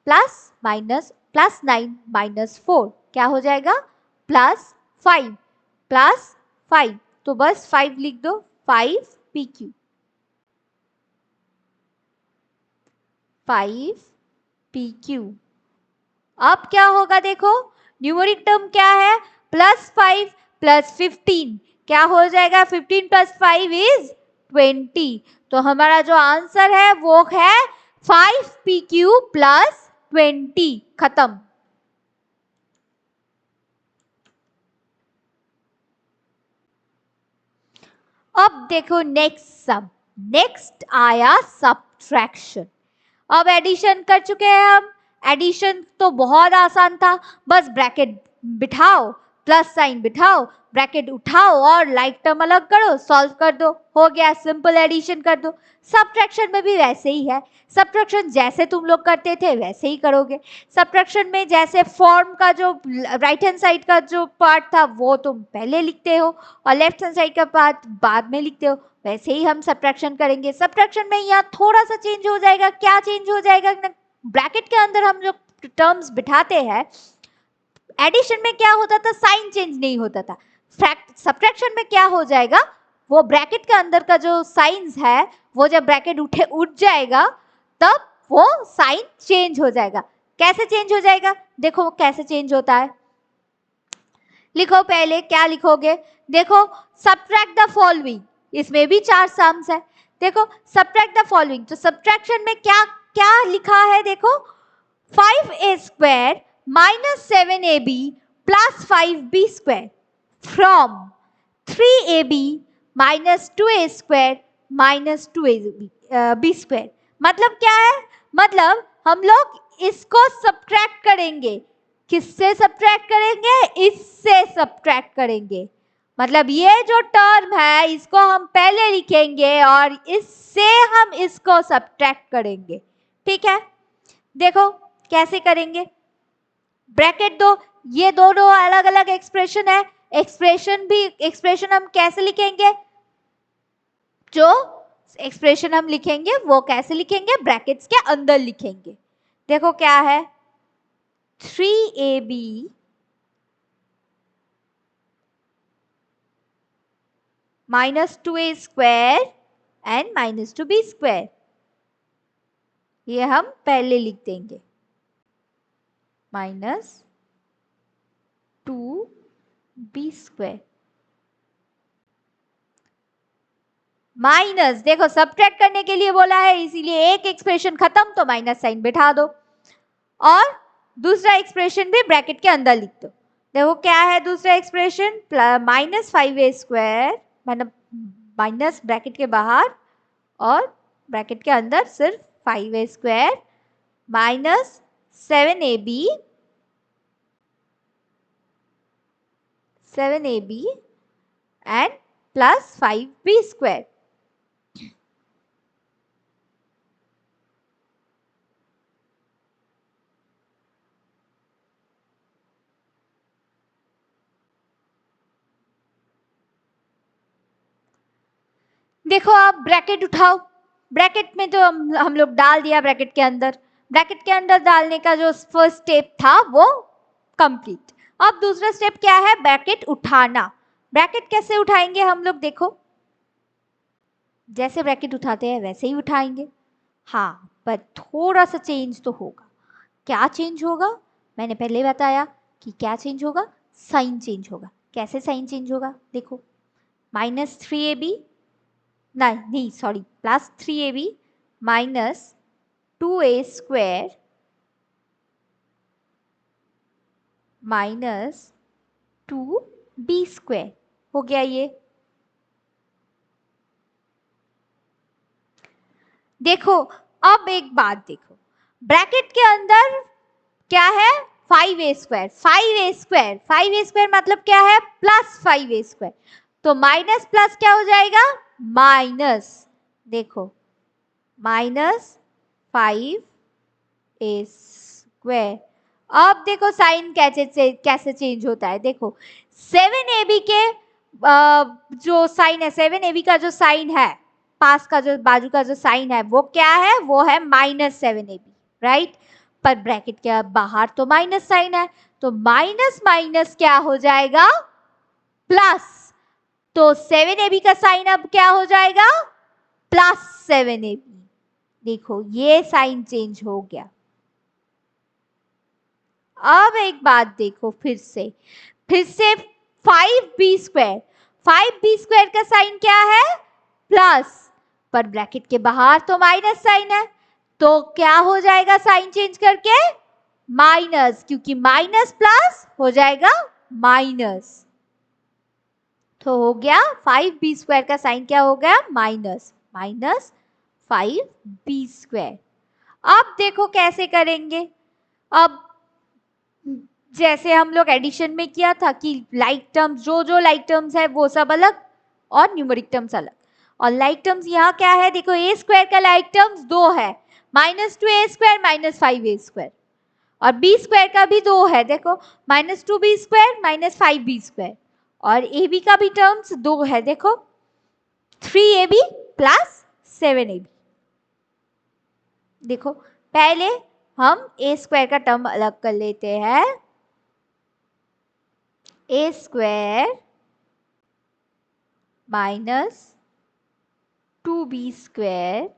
+9 - 4 क्या हो जाएगा, +5 तो बस 5 लिख दो, 5PQ 5PQ। अब क्या होगा, देखो न्यूमेरिक टर्म क्या है, +5 + 15 क्या हो जाएगा, 15 + 5 इज 20। तो हमारा जो आंसर है वो है 5PQ + 20। खत्म। अब देखो नेक्स्ट आया सब्ट्रैक्शन। अब एडिशन कर चुके हैं हम, एडिशन तो बहुत आसान था, बस ब्रैकेट बिठाओ, प्लस साइन बिठाओ, ब्रैकेट उठाओ और लाइक टर्म अलग करो, सॉल्व कर दो, हो गया, सिंपल एडिशन कर दो। सब्ट्रैक्शन में भी वैसे ही है, सब्ट्रैक्शन जैसे तुम लोग करते थे वैसे ही करोगे। सब्ट्रैक्शन में जैसे फॉर्म का जो राइट हैंड साइड का जो पार्ट था वो तुम पहले लिखते हो और लेफ्ट हैंड साइड का पार्ट बाद में लिखते हो, वैसे ही हम सब्ट्रैक्शन करेंगे। सब्ट्रैक्शन में यहाँ थोड़ा सा चेंज हो जाएगा, क्या चेंज हो जाएगा, ब्रैकेट के अंदर हम जो टर्म्स बिठाते हैं, एडिशन में क्या होता था, साइन चेंज नहीं होता था। सब्ट्रैक्शन में क्या हो जाएगा, वो ब्रैकेट के अंदर का जो साइंस है वो जब ब्रैकेट उठ जाएगा तब वो साइन चेंज हो जाएगा। कैसे चेंज हो जाएगा, देखो कैसे चेंज होता है, लिखो पहले क्या लिखोगे, देखो सब्ट्रैक्ट द फॉलोइंग, इसमें भी 4 सम्स है। देखो सब्ट्रैक्ट द फॉलोइंग, तो सब्ट्रैक्शन में क्या क्या लिखा है, देखो 5a² - 7ab + 5b² from 3ab - 2a² - 2b²। मतलब क्या है, मतलब हम लोग इसको सब्ट्रैक्ट करेंगे, किससे सब्ट्रैक्ट करेंगे, इससे सब्ट्रैक्ट करेंगे। मतलब ये जो टर्म है इसको हम पहले लिखेंगे और इससे हम इसको सब्ट्रैक्ट करेंगे, ठीक है। देखो कैसे करेंगे, ब्रैकेट दो, ये दोनों अलग अलग एक्सप्रेशन है, एक्सप्रेशन हम कैसे लिखेंगे, जो एक्सप्रेशन हम लिखेंगे वो कैसे लिखेंगे, ब्रैकेट्स के अंदर लिखेंगे। देखो क्या है, 3ab - 2a² and -2b², ये हम पहले लिख देंगे, -2b²। माइनस, देखो सब्ट्रैक्ट करने के लिए बोला है इसीलिए एक एक्सप्रेशन खत्म तो माइनस साइन बिठा दो, और दूसरा एक्सप्रेशन भी ब्रैकेट के अंदर लिख दो। देखो क्या है दूसरा एक्सप्रेशन, -5a² मतलब माइनस ब्रैकेट के बाहर और ब्रैकेट के अंदर सिर्फ 5a² minus 7ab and plus 5b²। देखो आप ब्रैकेट उठाओ, ब्रैकेट में तो हम लोग डाल दिया ब्रैकेट के अंदर, ब्रैकेट के अंदर डालने का जो फर्स्ट स्टेप था वो कंप्लीट। अब दूसरा स्टेप क्या है, ब्रैकेट उठाना। ब्रैकेट कैसे उठाएंगे हम लोग, देखो जैसे ब्रैकेट उठाते हैं वैसे ही उठाएंगे। हाँ, पर थोड़ा सा चेंज तो होगा। क्या चेंज होगा, मैंने पहले बताया कि क्या चेंज होगा, साइन चेंज होगा। कैसे साइन चेंज होगा, देखो -3ab नहीं sorry +3ab minus 2a² minus 2b² हो गया ये। देखो अब एक बात देखो, ब्रैकेट के अंदर क्या है 5a², 5a² मतलब क्या है +5a², तो माइनस प्लस क्या हो जाएगा माइनस, देखो -5a²। अब देखो साइन कैसे चेंज होता है, देखो 7ab के जो साइन है, 7ab का जो साइन है, पास का जो बाजू का जो साइन है वो क्या है, वो है -7ab, राइट। पर ब्रैकेट के बाहर तो माइनस साइन है, तो माइनस माइनस क्या हो जाएगा प्लस, तो 7ab का साइन अब क्या हो जाएगा +7ab। देखो ये साइन चेंज हो गया। अब एक बात देखो फिर से 5b², 5b² का साइन क्या है प्लस, पर ब्रैकेट के बाहर तो माइनस साइन है, तो क्या हो जाएगा साइन चेंज करके माइनस, क्योंकि माइनस प्लस हो जाएगा माइनस, तो हो गया 5b² का साइन क्या हो गया माइनस 5b²। अब देखो कैसे करेंगे, अब जैसे हम लोग एडिशन में किया था कि लाइक टर्म्स, जो लाइक टर्म्स है वो सब अलग और न्यूमेरिक टर्म्स अलग। और लाइक टर्म्स यहाँ क्या है, देखो a² का लाइक टर्म्स 2 है, -2a² माइनस 5a², और b² का भी 2 है, देखो -2b² माइनस 5b², और ab का भी टर्म्स 2 है, देखो 3ab प्लस 7ab। देखो पहले हम a² का टर्म अलग कर लेते हैं, a² माइनस 2b²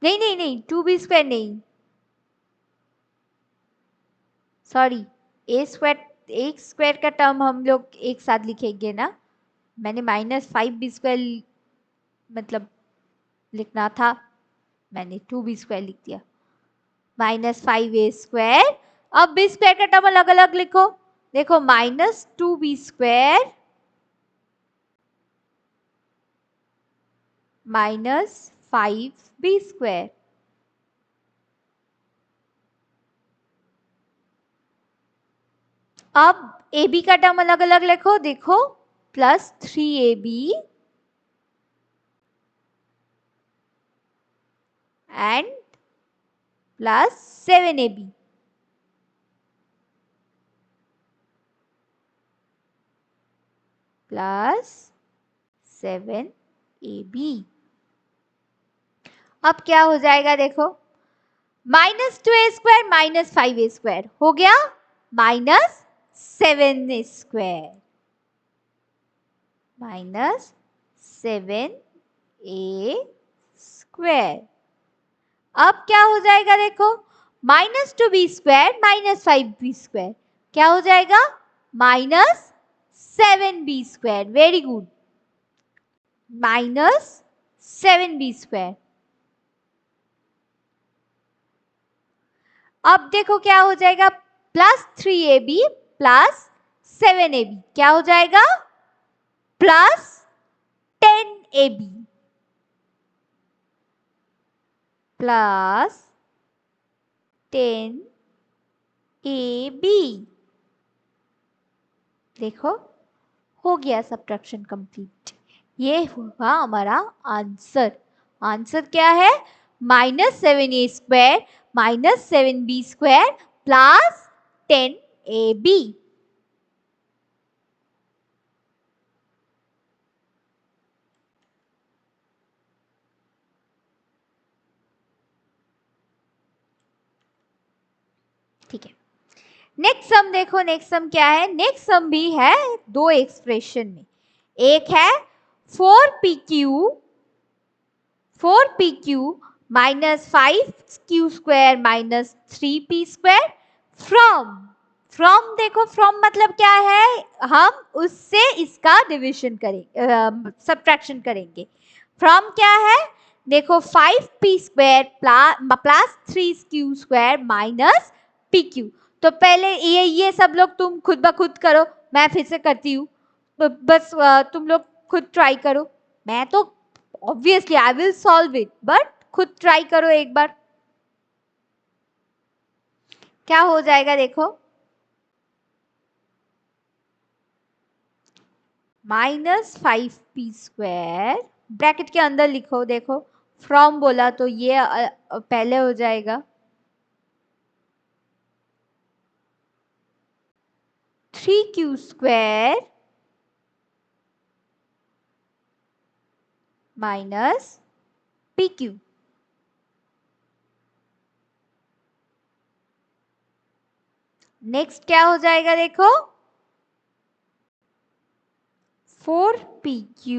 नहीं 2b² नहीं, सॉरी a² का टर्म हम लोग एक साथ लिखेंगे ना, मैंने -5b² मतलब लिखना था, मैंने 2b² लिख दिया, -5a²। अब b² का टर्म अलग अलग लिखो, देखो -2b² माइनस 5b²। अब ab का टर्म अलग अलग लिखो, देखो +3ab एंड +7ab। +7ab। अब क्या हो जाएगा, देखो -2a² माइनस 5a² हो गया -7a², -7a²। अब क्या हो जाएगा, देखो -2b² माइनस 5b², क्या हो जाएगा -7b², वेरी गुड, -7b²। अब देखो क्या हो जाएगा, +3ab प्लस 7ab क्या हो जाएगा, +10ab प्लस 10ab। देखो हो गया सब्ट्रैक्शन कंप्लीट। ये हुआ हमारा आंसर। आंसर क्या है, -7a² -7b² प्लस 10ab। ठीक है, नेक्स्ट सम देखो, नेक्स्ट सम क्या है, नेक्स्ट सम भी है दो एक्सप्रेशन में। एक है 4pq minus 5q² minus 3p² from देखो फ्रॉम मतलब क्या है, हम उससे इसका डिविजन करेंगे, सब्ट्रैक्शन करेंगे। फ्रॉम क्या है, देखो 5p² plus 3q² minus pq। तो पहले ये सब लोग तुम खुद ब खुद करो, मैं फिर से करती हूँ, तो बस तुम लोग खुद ट्राई करो। मैं तो obviously I will solve it, but खुद ट्राई करो एक बार। क्या हो जाएगा देखो, -5p² ब्रैकेट के अंदर लिखो, देखो फ्रॉम बोला तो ये पहले हो जाएगा, 3q² माइनस pq। नेक्स्ट क्या हो जाएगा देखो, 4pq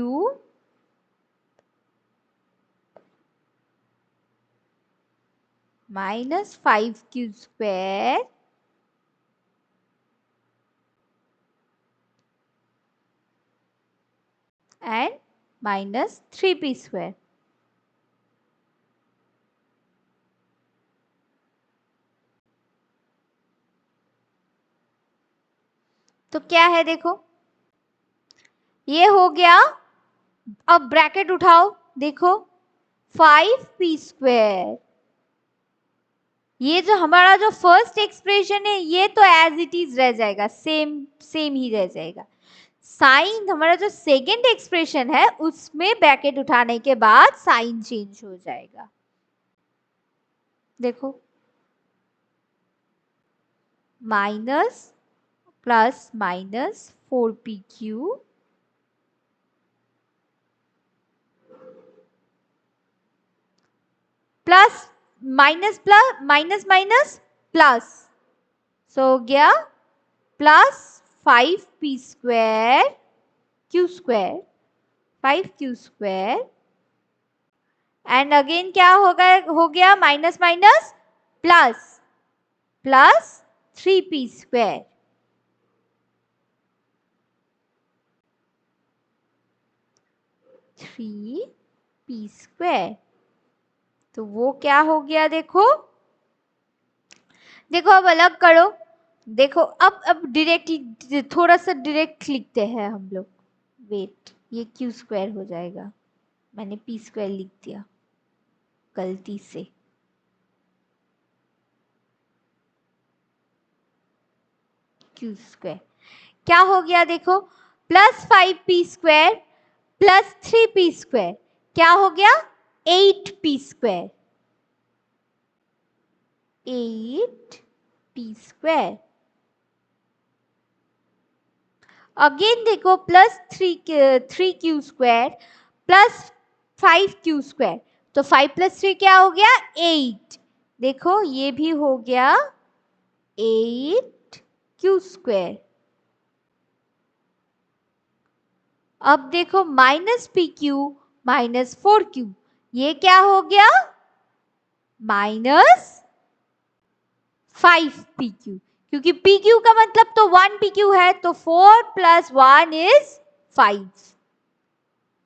minus 5q² and minus 3p²। तो क्या है देखो, ये हो गया। अब ब्रैकेट उठाओ, देखो 5p², ये जो हमारा जो फर्स्ट एक्सप्रेशन है ये तो एज इट इज रह जाएगा, सेम ही रह जाएगा। साइन हमारा जो सेकेंड एक्सप्रेशन है उसमें ब्रैकेट उठाने के बाद साइन चेंज हो जाएगा। देखो minus plus minus 4pq plus minus plus minus minus plus, so हो गया plus 5p² q² 5q² and again क्या होगा, हो गया minus minus plus plus 3p²। तो वो क्या हो गया देखो, देखो अब अलग करो, देखो अब डायरेक्टली थोड़ा सा डायरेक्ट लिखते हैं हम लोग। वेट, ये q² हो जाएगा, मैंने p² लिख दिया गलती से। q² क्या हो गया देखो, प्लस 5p² प्लस 3p² क्या हो गया, 8p²। 8p²। अगेन देखो प्लस 3q² प्लस 5q², तो 5 प्लस 3 क्या हो गया, 8। देखो ये भी हो गया 8q²। अब देखो -pq माइनस 4q, ये क्या हो गया, -5pq, क्योंकि pq का मतलब तो 1pq है, तो 4 प्लस 1 इज 5,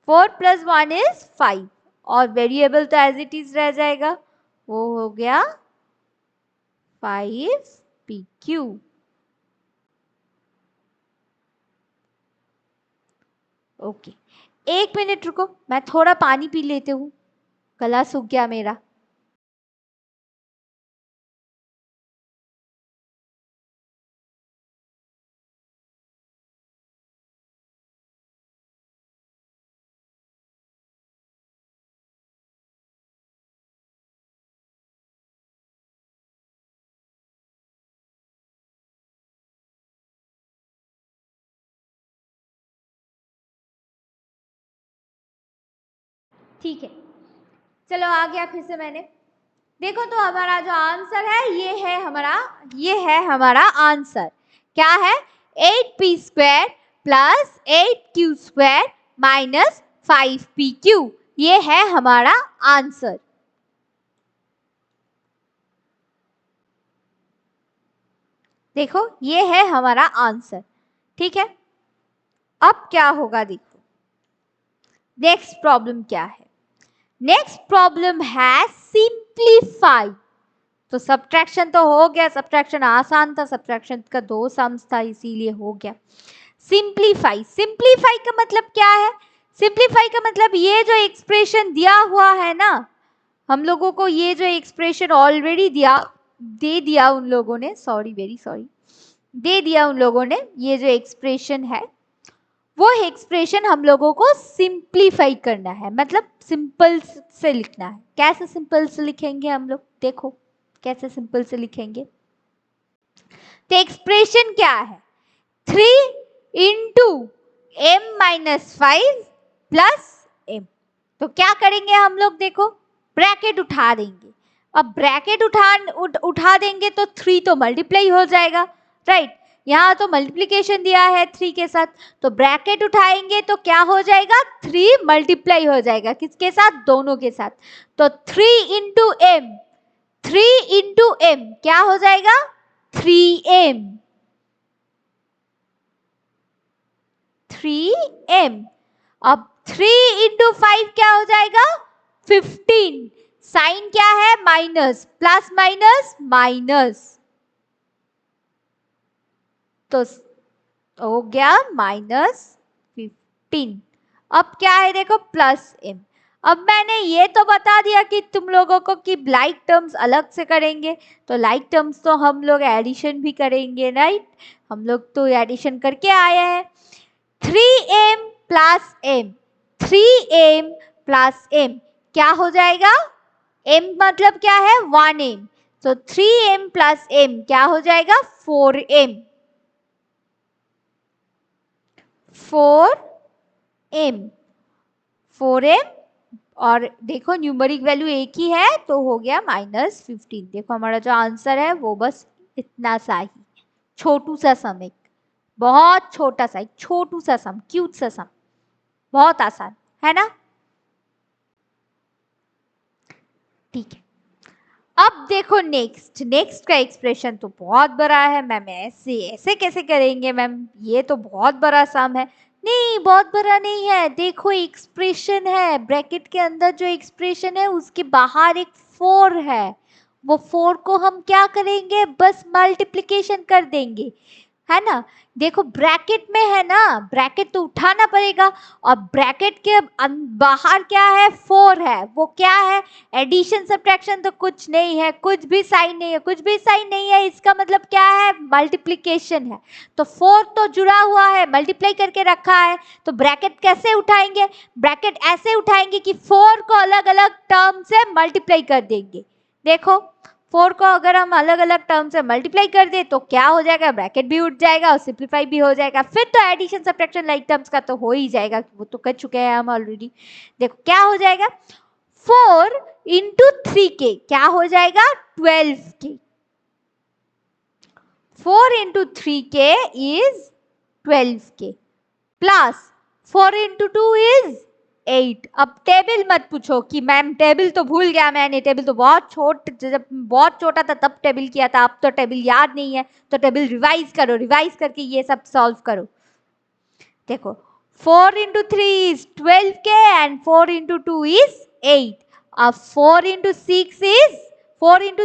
4 प्लस 1 इज 5, और वेरिएबल तो एज इट इज रह जाएगा, वो हो गया 5pq। ओके, 1 मिनट रुको, मैं थोड़ा पानी पी लेती हूँ, गला सूख गया मेरा। ठीक है, चलो आ गया फिर से मैंने। देखो तो हमारा जो आंसर है ये है हमारा आंसर। क्या है? 8p² plus 8q² minus 5pq, ये है हमारा आंसर। देखो ये है हमारा आंसर। ठीक है, अब क्या होगा देखो, नेक्स्ट प्रॉब्लम क्या है? नेक्स्ट प्रॉब्लम है सिंप्लीफाई। तो सब्ट्रैक्शन तो हो गया, सब्ट्रैक्शन आसान था, सब्ट्रैक्शन का 2 सम्स था इसीलिए हो गया। सिंप्लीफाई, सिंप्लीफाई का मतलब क्या है? सिंप्लीफाई का मतलब ये जो एक्सप्रेशन दिया हुआ है ना, हम लोगों को ये जो एक्सप्रेशन ऑलरेडी दे दिया उन लोगों ने, सॉरी वेरी सॉरी, दे दिया उन लोगों ने, ये जो एक्सप्रेशन है वो एक्सप्रेशन हम लोगों को सिंप्लीफाई करना है, मतलब सिंपल से लिखना है। कैसे सिंपल से लिखेंगे हम लोग? देखो कैसे सिंपल से लिखेंगे। तो एक्सप्रेशन क्या है? 3 into m minus 5 plus m। तो क्या करेंगे हम लोग? देखो ब्रैकेट उठा देंगे। अब ब्रैकेट उठा देंगे तो 3 तो मल्टीप्लाई हो जाएगा, राइट? यहाँ तो मल्टीप्लीकेशन दिया है 3 के साथ, तो ब्रैकेट उठाएंगे तो क्या हो जाएगा? 3 मल्टीप्लाई हो जाएगा, किसके साथ? दोनों के साथ। तो 3 इंटू एम, 3 इंटू एम क्या हो जाएगा? 3m, 3m। अब 3 इंटू 5 क्या हो जाएगा? 15। साइन क्या है? माइनस, प्लस माइनस माइनस, तो हो गया -15। अब क्या है देखो? Plus m। अब मैंने ये तो बता दिया कि तुम लोगों को कि लाइक टर्म्स अलग से करेंगे, तो लाइक टर्म्स तो हम लोग एडिशन भी करेंगे, राइट? हम लोग तो एडिशन करके आए हैं। 3m plus m, 3m plus m क्या हो जाएगा? m मतलब क्या है? 1m, तो 3m प्लस m क्या हो जाएगा? 4m, 4m, 4m। और देखो न्यूमरिक वैल्यू एक ही है तो हो गया -15। देखो हमारा जो आंसर है वो बस इतना सा ही, छोटू सा सम, एक बहुत छोटा सा, एक छोटू सा सम, क्यूट सा सम, बहुत आसान है ना? ठीक है, अब देखो नेक्स्ट का एक्सप्रेशन तो बहुत बड़ा है मैम, ऐसे ऐसे कैसे करेंगे मैम? ये तो बहुत बड़ा सम है। नहीं, बहुत बड़ा नहीं है। देखो एक्सप्रेशन है, ब्रैकेट के अंदर जो एक्सप्रेशन है उसके बाहर एक 4 है, वो 4 को हम क्या करेंगे? बस मल्टीप्लिकेशन कर देंगे, है ना? देखो ब्रैकेट में है ना, ब्रैकेट तो उठाना पड़ेगा, और ब्रैकेट के बाहर क्या है? 4 है। वो क्या है? एडिशन सब्ट्रैक्शन तो कुछ नहीं है, कुछ भी साइन नहीं है, कुछ भी साइन नहीं है, इसका मतलब क्या है? मल्टीप्लिकेशन है। तो 4 तो जुड़ा हुआ है, मल्टीप्लाई करके रखा है, तो ब्रैकेट कैसे उठाएंगे? ब्रैकेट ऐसे उठाएंगे कि 4 को अलग अलग टर्म से मल्टीप्लाई कर देंगे। देखो 4 को अगर हम अलग अलग टर्म से मल्टीप्लाई कर दे तो क्या हो जाएगा? ब्रैकेट भी उठ जाएगा और सिंप्लीफाई भी हो जाएगा। फिर तो एडिशन सब्ट्रैक्शन लाइक टर्म्स का तो हो ही जाएगा, वो तो कर चुके हैं हम ऑलरेडी। देखो क्या हो जाएगा? 4 इंटू 3k क्या हो जाएगा? 12k। 4 into 3k is 12k plus 4 into 2 is 8। अब टेबल मत पूछो कि मैम टेबल तो भूल गया मैंने, टेबल तो जब बहुत छोटा था तब टेबल किया था, अब तो टेबल याद नहीं है, तो टेबल रिवाइज करो, रिवाइज करके ये सब सॉल्व करो। देखो 4 into 3 is 12k and 4 into 2 is 8। अब 4 इंटू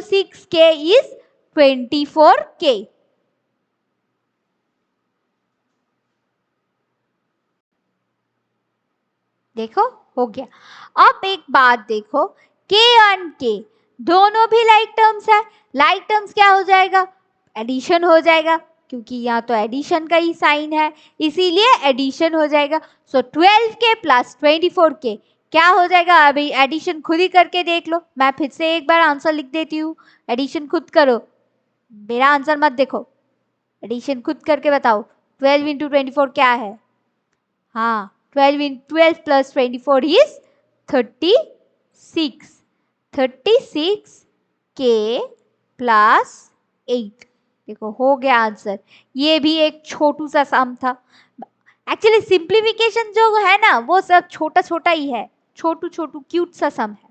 6 k इज 24k। देखो हो गया। अब एक बात देखो, k और k दोनों भी लाइक टर्म्स है। लाइक टर्म्स क्या हो जाएगा, एडिशन हो जाएगा, क्योंकि यहाँ तो एडिशन का ही साइन है, इसीलिए एडिशन हो जाएगा। सो 12k प्लस 24k क्या हो जाएगा, अभी एडिशन खुद ही करके देख लो। मैं फिर से एक बार आंसर लिख देती हूँ, एडिशन खुद करो, मेरा आंसर मत देखो, एडिशन खुद करके बताओ। 12 इंटू 24 क्या है, हाँ 12 प्लस 24 इज 36। 36k प्लस 8, देखो हो गया आंसर। ये भी एक छोटू सा सम था। एक्चुअली सिंप्लीफिकेशन जो है ना वो सब छोटा छोटा ही है, छोटू छोटू क्यूट सा सम है।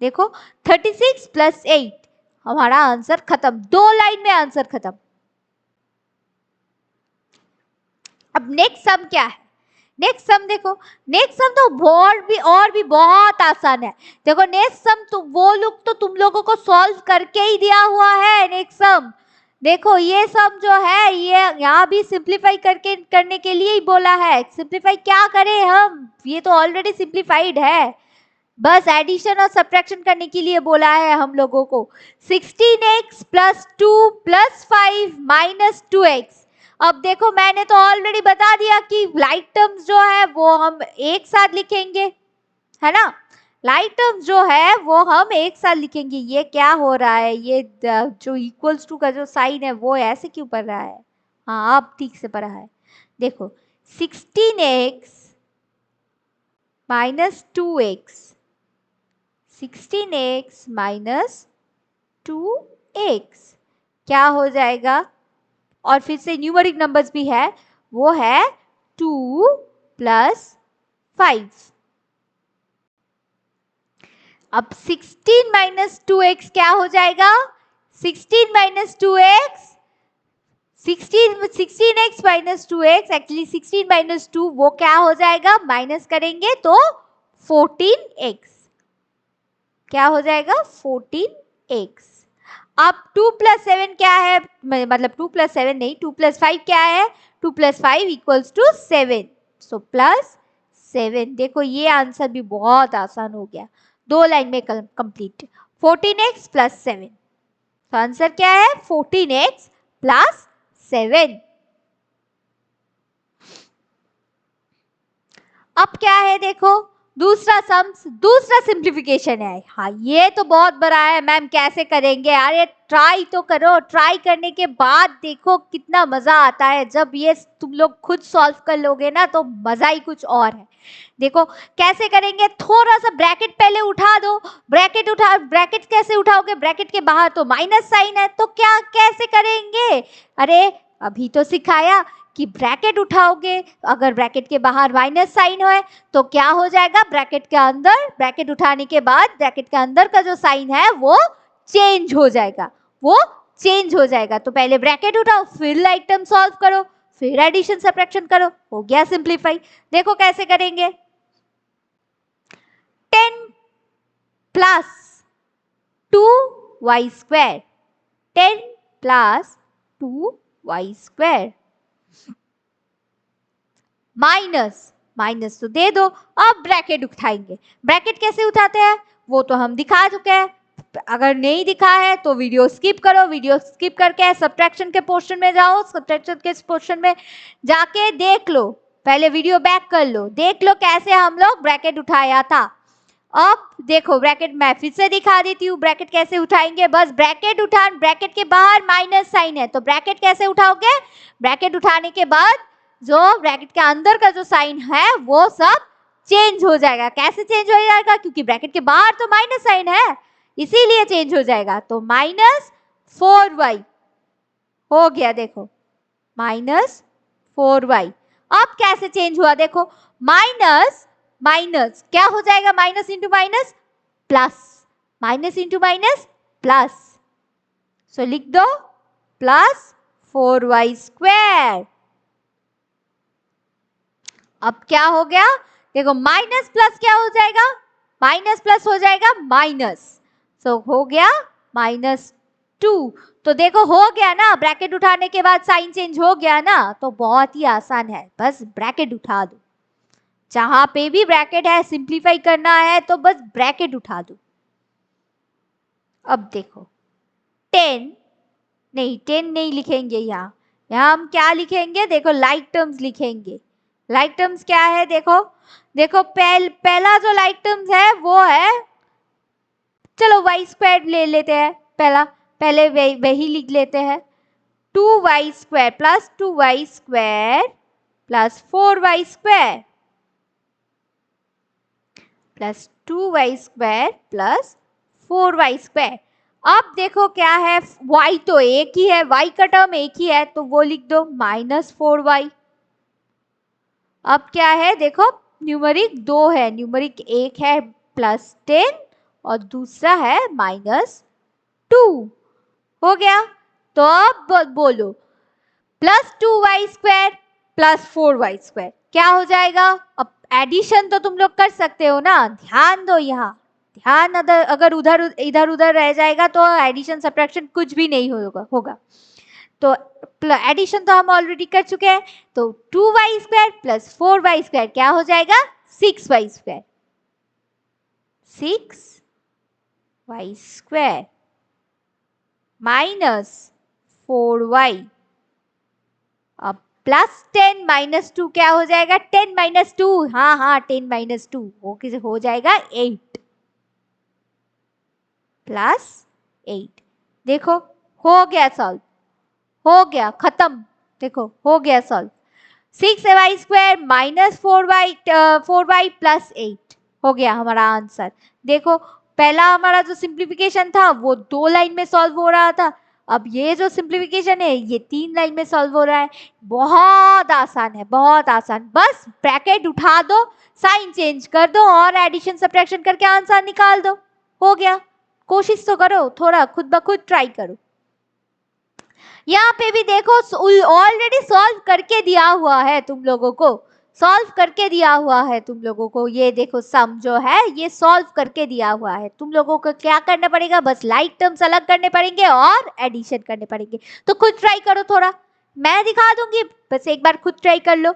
देखो 36 प्लस 8, हमारा आंसर खत्म, 2 लाइन में आंसर खत्म। अब नेक्स्ट सम क्या है, नेक्स्ट सम देखो, नेक्स्ट सम तो और भी बहुत आसान है। देखो नेक्स्ट सम तो वो लोग तो तुम लोगों को सॉल्व करके ही दिया हुआ है। नेक्स्ट सम देखो, ये सम जो है ये यहाँ भी सिंप्लीफाई करने के लिए ही बोला है। सिंप्लीफाई क्या करें हम, ये तो ऑलरेडी सिंप्लीफाइड है, बस एडिशन और सब्ट्रैक्शन करने के लिए बोला है हम लोगों को। 16x plus 2 plus 5 minus 2x। अब देखो मैंने तो ऑलरेडी बता दिया कि लाइक टर्म्स जो है वो हम एक साथ लिखेंगे, है ना। लाइक टर्म्स जो है वो हम एक साथ लिखेंगे। ये क्या हो रहा है, ये जो इक्वल्स टू का जो साइन है वो ऐसे क्यों पढ़ रहा है, हाँ अब ठीक से पढ़ा है। देखो 16x minus 2x, 16x minus 2x क्या हो जाएगा, और फिर से न्यूमेरिक नंबर्स भी है, वो है 2 प्लस 5। अब 16 माइनस 2x क्या हो जाएगा, 16 minus 2x, 16x minus 2x, actually 16 minus 2 वो क्या हो जाएगा, माइनस करेंगे तो 14x, क्या हो जाएगा 14x। अब 2 प्लस 7 क्या है, मतलब 2 प्लस 7 नहीं, 2 प्लस 5 क्या है, 2 plus 5 equals to 7, so plus 7। देखो ये आंसर भी बहुत आसान हो गया, 2 लाइन में कंप्लीट। 14x प्लस 7, तो आंसर क्या है 14x प्लस 7। अब क्या है देखो, दूसरा सम, दूसरा सिंप्लीफिकेशन है। हाँ ये तो बहुत बड़ा है मैम, कैसे करेंगे, अरे ट्राई तो करो, ट्राई करने के बाद देखो कितना मजा आता है। जब ये तुम लोग खुद सॉल्व कर लोगे ना तो मजा ही कुछ और है। देखो कैसे करेंगे, थोड़ा सा ब्रैकेट पहले उठा दो, ब्रैकेट कैसे उठाओगे, ब्रैकेट के बाहर तो माइनस साइन है, तो क्या कैसे करेंगे, अरे अभी तो सिखाया कि ब्रैकेट उठाओगे, अगर ब्रैकेट के बाहर माइनस साइन है तो क्या हो जाएगा, ब्रैकेट के अंदर, ब्रैकेट उठाने के बाद ब्रैकेट के अंदर का जो साइन है वो चेंज हो जाएगा, वो चेंज हो जाएगा। तो पहले ब्रैकेट उठाओ, फिर लाइक टर्म सॉल्व करो, फिर एडिशन सब्ट्रैक्शन करो, हो गया सिंप्लीफाई। देखो कैसे करेंगे, 10 plus 2y square, 10 plus 2y square minus, minus तो दे दो, अब ब्रैकेट उठाएंगे। ब्रैकेट कैसे उठाते हैं वो तो हम दिखा चुके हैं, अगर नहीं दिखा है तो वीडियो स्किप करो, वीडियो स्किप करके सब्ट्रैक्शन के पोर्शन में जाओ, सब्ट्रैक्शन के पोर्शन में जाके देख लो, पहले वीडियो बैक कर लो, देख लो कैसे हम लोग ब्रैकेट उठाया था। अब देखो ब्रैकेट मैं फिर से दिखा देती हूँ, ब्रैकेट कैसे उठाएंगे, बस ब्रैकेट उठा, ब्रैकेट के बाहर माइनस साइन है तो ब्रैकेट कैसे उठाओगे, ब्रैकेट उठाने के बाद जो ब्रैकेट के अंदर का जो साइन है वो सब चेंज हो जाएगा। कैसे चेंज हो जाएगा, क्योंकि ब्रैकेट के बाहर तो माइनस साइन है इसीलिए चेंज हो जाएगा, तो माइनस 4y हो गया, देखो माइनस 4y। अब कैसे चेंज हुआ, देखो माइनस माइनस क्या हो जाएगा, minus into minus plus, minus into minus plus, so लिख दो प्लस 4y स्क्वायर। अब क्या हो गया, देखो माइनस प्लस क्या हो जाएगा, माइनस प्लस हो जाएगा माइनस, सो हो गया माइनस 2। तो देखो हो गया ना, ब्रैकेट उठाने के बाद साइन चेंज हो गया ना, तो बहुत ही आसान है, बस ब्रैकेट उठा दो। जहां पे भी ब्रैकेट है सिंप्लीफाई करना है तो बस ब्रैकेट उठा दो। अब देखो 10 नहीं, 10 नहीं लिखेंगे यहाँ, यहाँ हम क्या लिखेंगे, देखो लाइक टर्म्स लिखेंगे। लाइक टर्म्स क्या है, देखो देखो पहला जो लाइक टर्म्स है वो है, चलो वाई स्क्वायर ले लेते हैं, पहले वही लिख लेते हैं, 2y square plus 2y square plus 4y square plus 2y square plus 4y square. अब देखो क्या है, y तो एक ही है, y का टर्म एक ही है, तो वो लिख दो -4y। अब क्या है, देखो न्यूमरिक 2 है, न्यूमरिक एक है +10 और दूसरा है -2। हो गया, तो अब बोलो +2y square plus 4y square क्या हो जाएगा। अब एडिशन तो तुम लोग कर सकते हो ना, ध्यान दो यहाँ, ध्यान अगर इधर उधर रह जाएगा तो एडिशन सब्ट्रैक्शन कुछ भी नहीं होगा। तो एडिशन तो हम ऑलरेडी कर चुके हैं, तो 2y square plus 4y square क्या हो जाएगा, 6y square, 6y square -4y। अब +10 - 2 क्या हो जाएगा, 10 - 2, हाँ 10 - 2 हो जाएगा 8 +8। देखो हो गया सॉल्व, हो गया खत्म, देखो हो गया सॉल्व। 6y स्क्वायर -4y +8 हो गया हमारा आंसर। देखो पहला हमारा जो सिंप्लीफिकेशन था वो 2 लाइन में सॉल्व हो रहा था, अब ये जो सिंप्लीफिकेशन है ये 3 लाइन में सॉल्व हो रहा है। बहुत आसान है, बहुत आसान, बस ब्रैकेट उठा दो, साइन चेंज कर दो और एडिशन सब्ट्रैक्शन करके आंसर निकाल दो, हो गया। कोशिश तो करो, थोड़ा खुद ब खुद ट्राई करो। यहाँ पे भी देखो ऑलरेडी सॉल्व करके दिया हुआ है तुम लोगों को, सॉल्व करके दिया हुआ है तुम लोगों को, ये देखो सम जो है ये सॉल्व करके दिया हुआ है। तुम लोगों को क्या करना पड़ेगा, बस लाइक टर्म्स अलग करने पड़ेंगे और एडिशन करने पड़ेंगे। तो खुद ट्राई करो, थोड़ा मैं दिखा दूंगी, बस एक बार खुद ट्राई कर लो।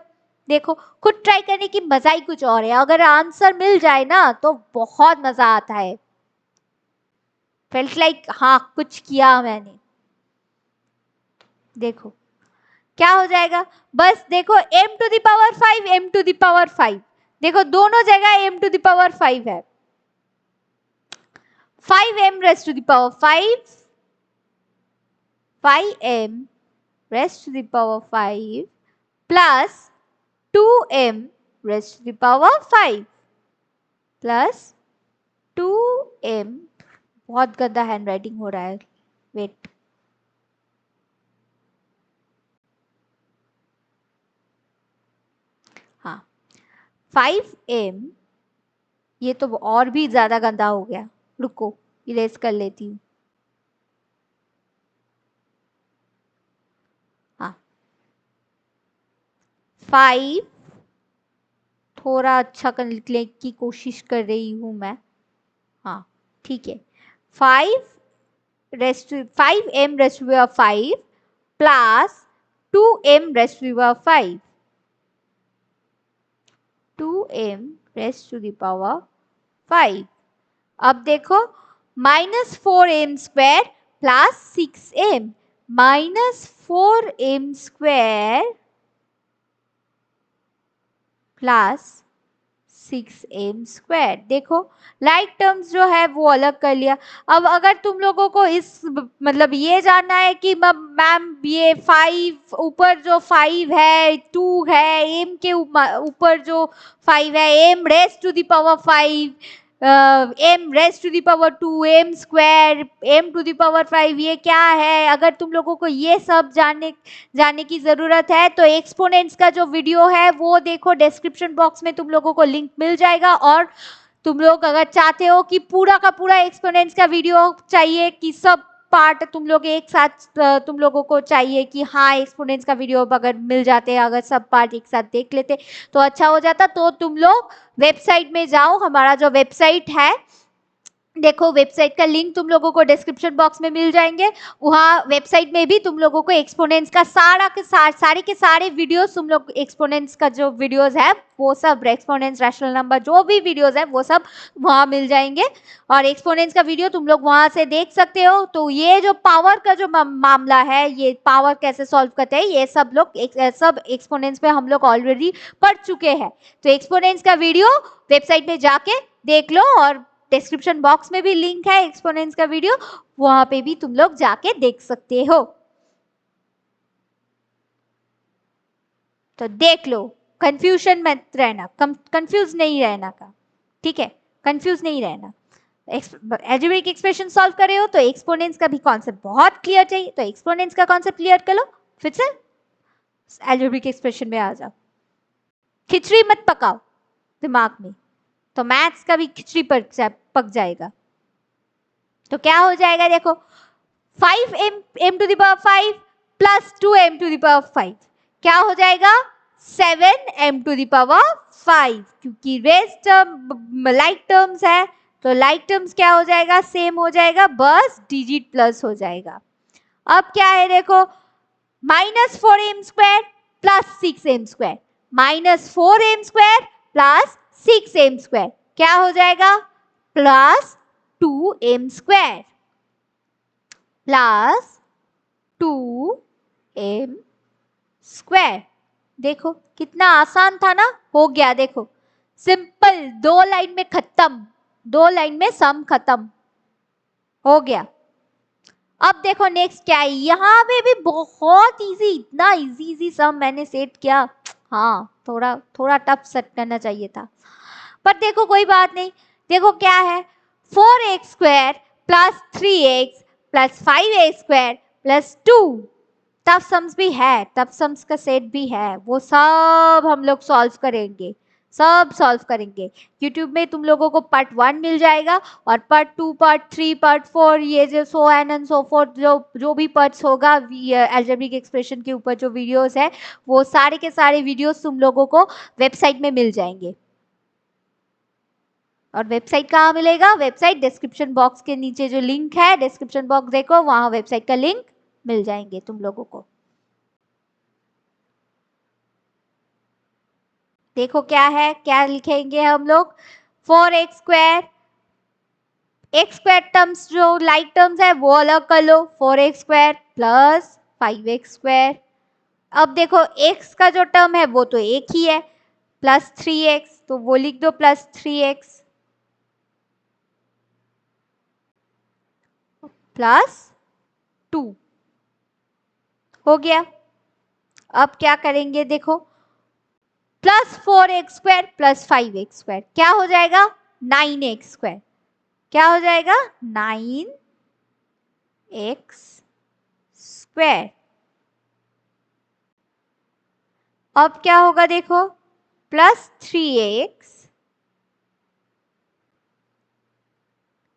देखो खुद ट्राई करने की मजा ही कुछ और है, अगर आंसर मिल जाए ना तो बहुत मजा आता है, फेल्ट लाइक हाँ कुछ किया मैंने। देखो क्या हो जाएगा, बस देखो m⁵ m⁵, देखो दोनों जगह m⁵ है, 5m⁵, 5m⁵ plus 2m⁵ plus 2m, बहुत गंदा हैंड राइटिंग हो रहा है, वेट, हाँ 5m, ये तो और भी ज्यादा गंदा हो गया, रुको इरेज कर लेती हूँ। हाँ 5, थोड़ा अच्छा कर लिखने की कोशिश कर रही हूँ मैं, हाँ ठीक है, 5m⁵ प्लस 2m⁵, 2m⁵। अब देखो -4m² plus 6m, -4m² plus 6m²। देखो लाइक टर्म्स जो है वो अलग कर लिया। अब अगर तुम लोगों को इस मतलब ये जानना है कि मैम ये 5 ऊपर जो 5 है 2 है, m के ऊपर जो 5 है m⁵5, m⁵2, m², m⁵5 ये क्या है, अगर तुम लोगों को ये सब जानने की जरूरत है तो एक्सपोनेंट्स का जो वीडियो है वो देखो, डिस्क्रिप्शन बॉक्स में तुम लोगों को लिंक मिल जाएगा। और तुम लोग अगर चाहते हो कि पूरा का पूरा एक्सपोनेंट्स का वीडियो चाहिए कि सब पार्ट तुम लोग एक साथ, तुम लोगों को चाहिए कि हाँ एक्सपोनेंट्स का वीडियो अगर मिल जाते, अगर सब पार्ट एक साथ देख लेते तो अच्छा हो जाता। तो तुम लोग वेबसाइट में जाओ, हमारा जो वेबसाइट है देखो वेबसाइट का लिंक तुम लोगों को डिस्क्रिप्शन बॉक्स में मिल जाएंगे। वहाँ वेबसाइट में भी तुम लोगों को एक्सपोनेंट्स का सारे के सारे वीडियोस, तुम लोग एक्सपोनेंट्स का जो वीडियोस है वो सब, एक्सपोनेंट्स, रैशनल नंबर, जो भी वीडियोस है वो सब वहाँ मिल जाएंगे। और एक्सपोनेंट्स का वीडियो तुम लोग वहाँ से देख सकते हो। तो ये जो पावर का जो मामला है, ये पावर कैसे सॉल्व करते हैं, ये सब लोग सब एक्सपोनेंट्स पे हम लोग ऑलरेडी पढ़ चुके हैं। तो एक्सपोनेंट्स का वीडियो वेबसाइट में जाके देख लो, और डिस्क्रिप्शन बॉक्स में भी लिंक है एक्सपोनेंट्स का वीडियो, वहां पे भी तुम लोग जाके देख सकते हो। तो देख लो, कंफ्यूजन मत रहना, कंफ्यूज नहीं रहना का, ठीक है, कंफ्यूज नहीं रहना। एल्जेब्रिक एक्सप्रेशन सॉल्व कर रहे हो तो एक्सपोनेंट्स का भी कॉन्सेप्ट बहुत क्लियर चाहिए, तो एक्सपोनेंट्स का कॉन्सेप्ट क्लियर कर लो, फिर से एल्जेब्रिक एक्सप्रेशन में आ जाओ। खिचड़ी मत पकाओ दिमाग में, तो मैथ्स का भी खिचड़ी पक जाएगा। तो क्या हो जाएगा, देखो 5m to the power 5 plus 2m to the power 5 क्या हो जाएगा, 7m टू द पावर 5, क्योंकि रेस्ट टर्म लाइक टर्म्स है, तो लाइक टर्म्स क्या हो जाएगा, सेम हो जाएगा, बस डिजिट प्लस हो जाएगा। अब क्या है देखो, -4m square plus 6m square, -4m square plus 6m square क्या हो जाएगा, plus 2m square plus 2m square. देखो कितना आसान था ना, हो गया, देखो सिंपल, 2 लाइन में खत्म, 2 लाइन में सम खत्म हो गया। अब देखो नेक्स्ट क्या है, यहाँ पे भी बहुत इजी, इतना इजी सम मैंने सेट किया, हाँ थोड़ा टफ सेट करना चाहिए था, पर देखो कोई बात नहीं। देखो क्या है, 4x square plus 3x plus 5x square plus 2, tough sums भी है, टफ सम्स का सेट भी है, वो सब हम लोग सॉल्व करेंगे, सब सॉल्व करेंगे। YouTube में तुम लोगों को पार्ट 1 मिल जाएगा, और पार्ट 2, पार्ट 3, पार्ट 4, ये जो सो एंड सो फोर्थ, जो भी पार्ट्स होगा अलजेब्रिक एक्सप्रेशन के ऊपर जो वीडियोस है, वो सारे के सारे वीडियोस तुम लोगों को वेबसाइट में मिल जाएंगे। और वेबसाइट कहाँ मिलेगा, वेबसाइट डिस्क्रिप्शन बॉक्स के नीचे जो लिंक है, डिस्क्रिप्शन बॉक्स देखो, वहां वेबसाइट का लिंक मिल जाएंगे तुम लोगों को। देखो क्या है, क्या लिखेंगे हम लोग, 4x square, x square terms जो लाइक टर्म्स है वो अलग कर लो, 4x square plus 5x square. अब देखो x का जो टर्म है वो तो एक ही है, प्लस 3x, तो वो लिख दो प्लस 3x प्लस 2 हो गया। अब क्या करेंगे, देखो plus 4x square plus 5x square क्या हो जाएगा, 9x स्क्वायर क्या हो जाएगा, 9x स्क्वायर। अब क्या होगा देखो, प्लस 3x